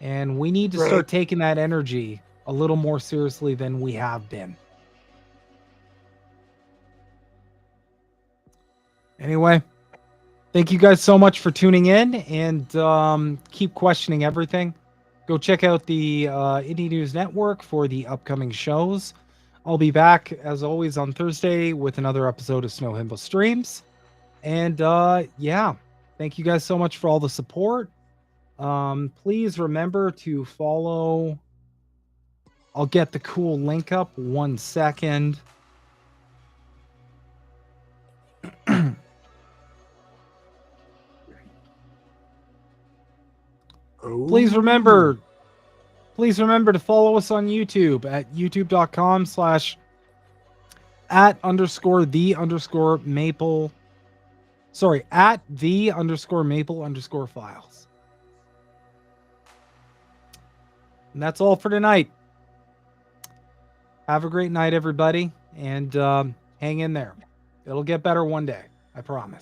F: And we need to start taking that energy a little more seriously than we have been. Anyway, thank you guys so much for tuning in, and keep questioning everything. Go check out the Indie News Network for the upcoming shows. I'll be back, as always, on Thursday with another episode of Snow Himbo Streams. And yeah, thank you guys so much for all the support. Please remember to follow. I'll get the cool link up. 1 second. Please remember to follow us on YouTube at youtube.com/@_the_maple. Sorry, @the_maple_files. And that's all for tonight. Have a great night, everybody, and hang in there. It'll get better one day. I promise.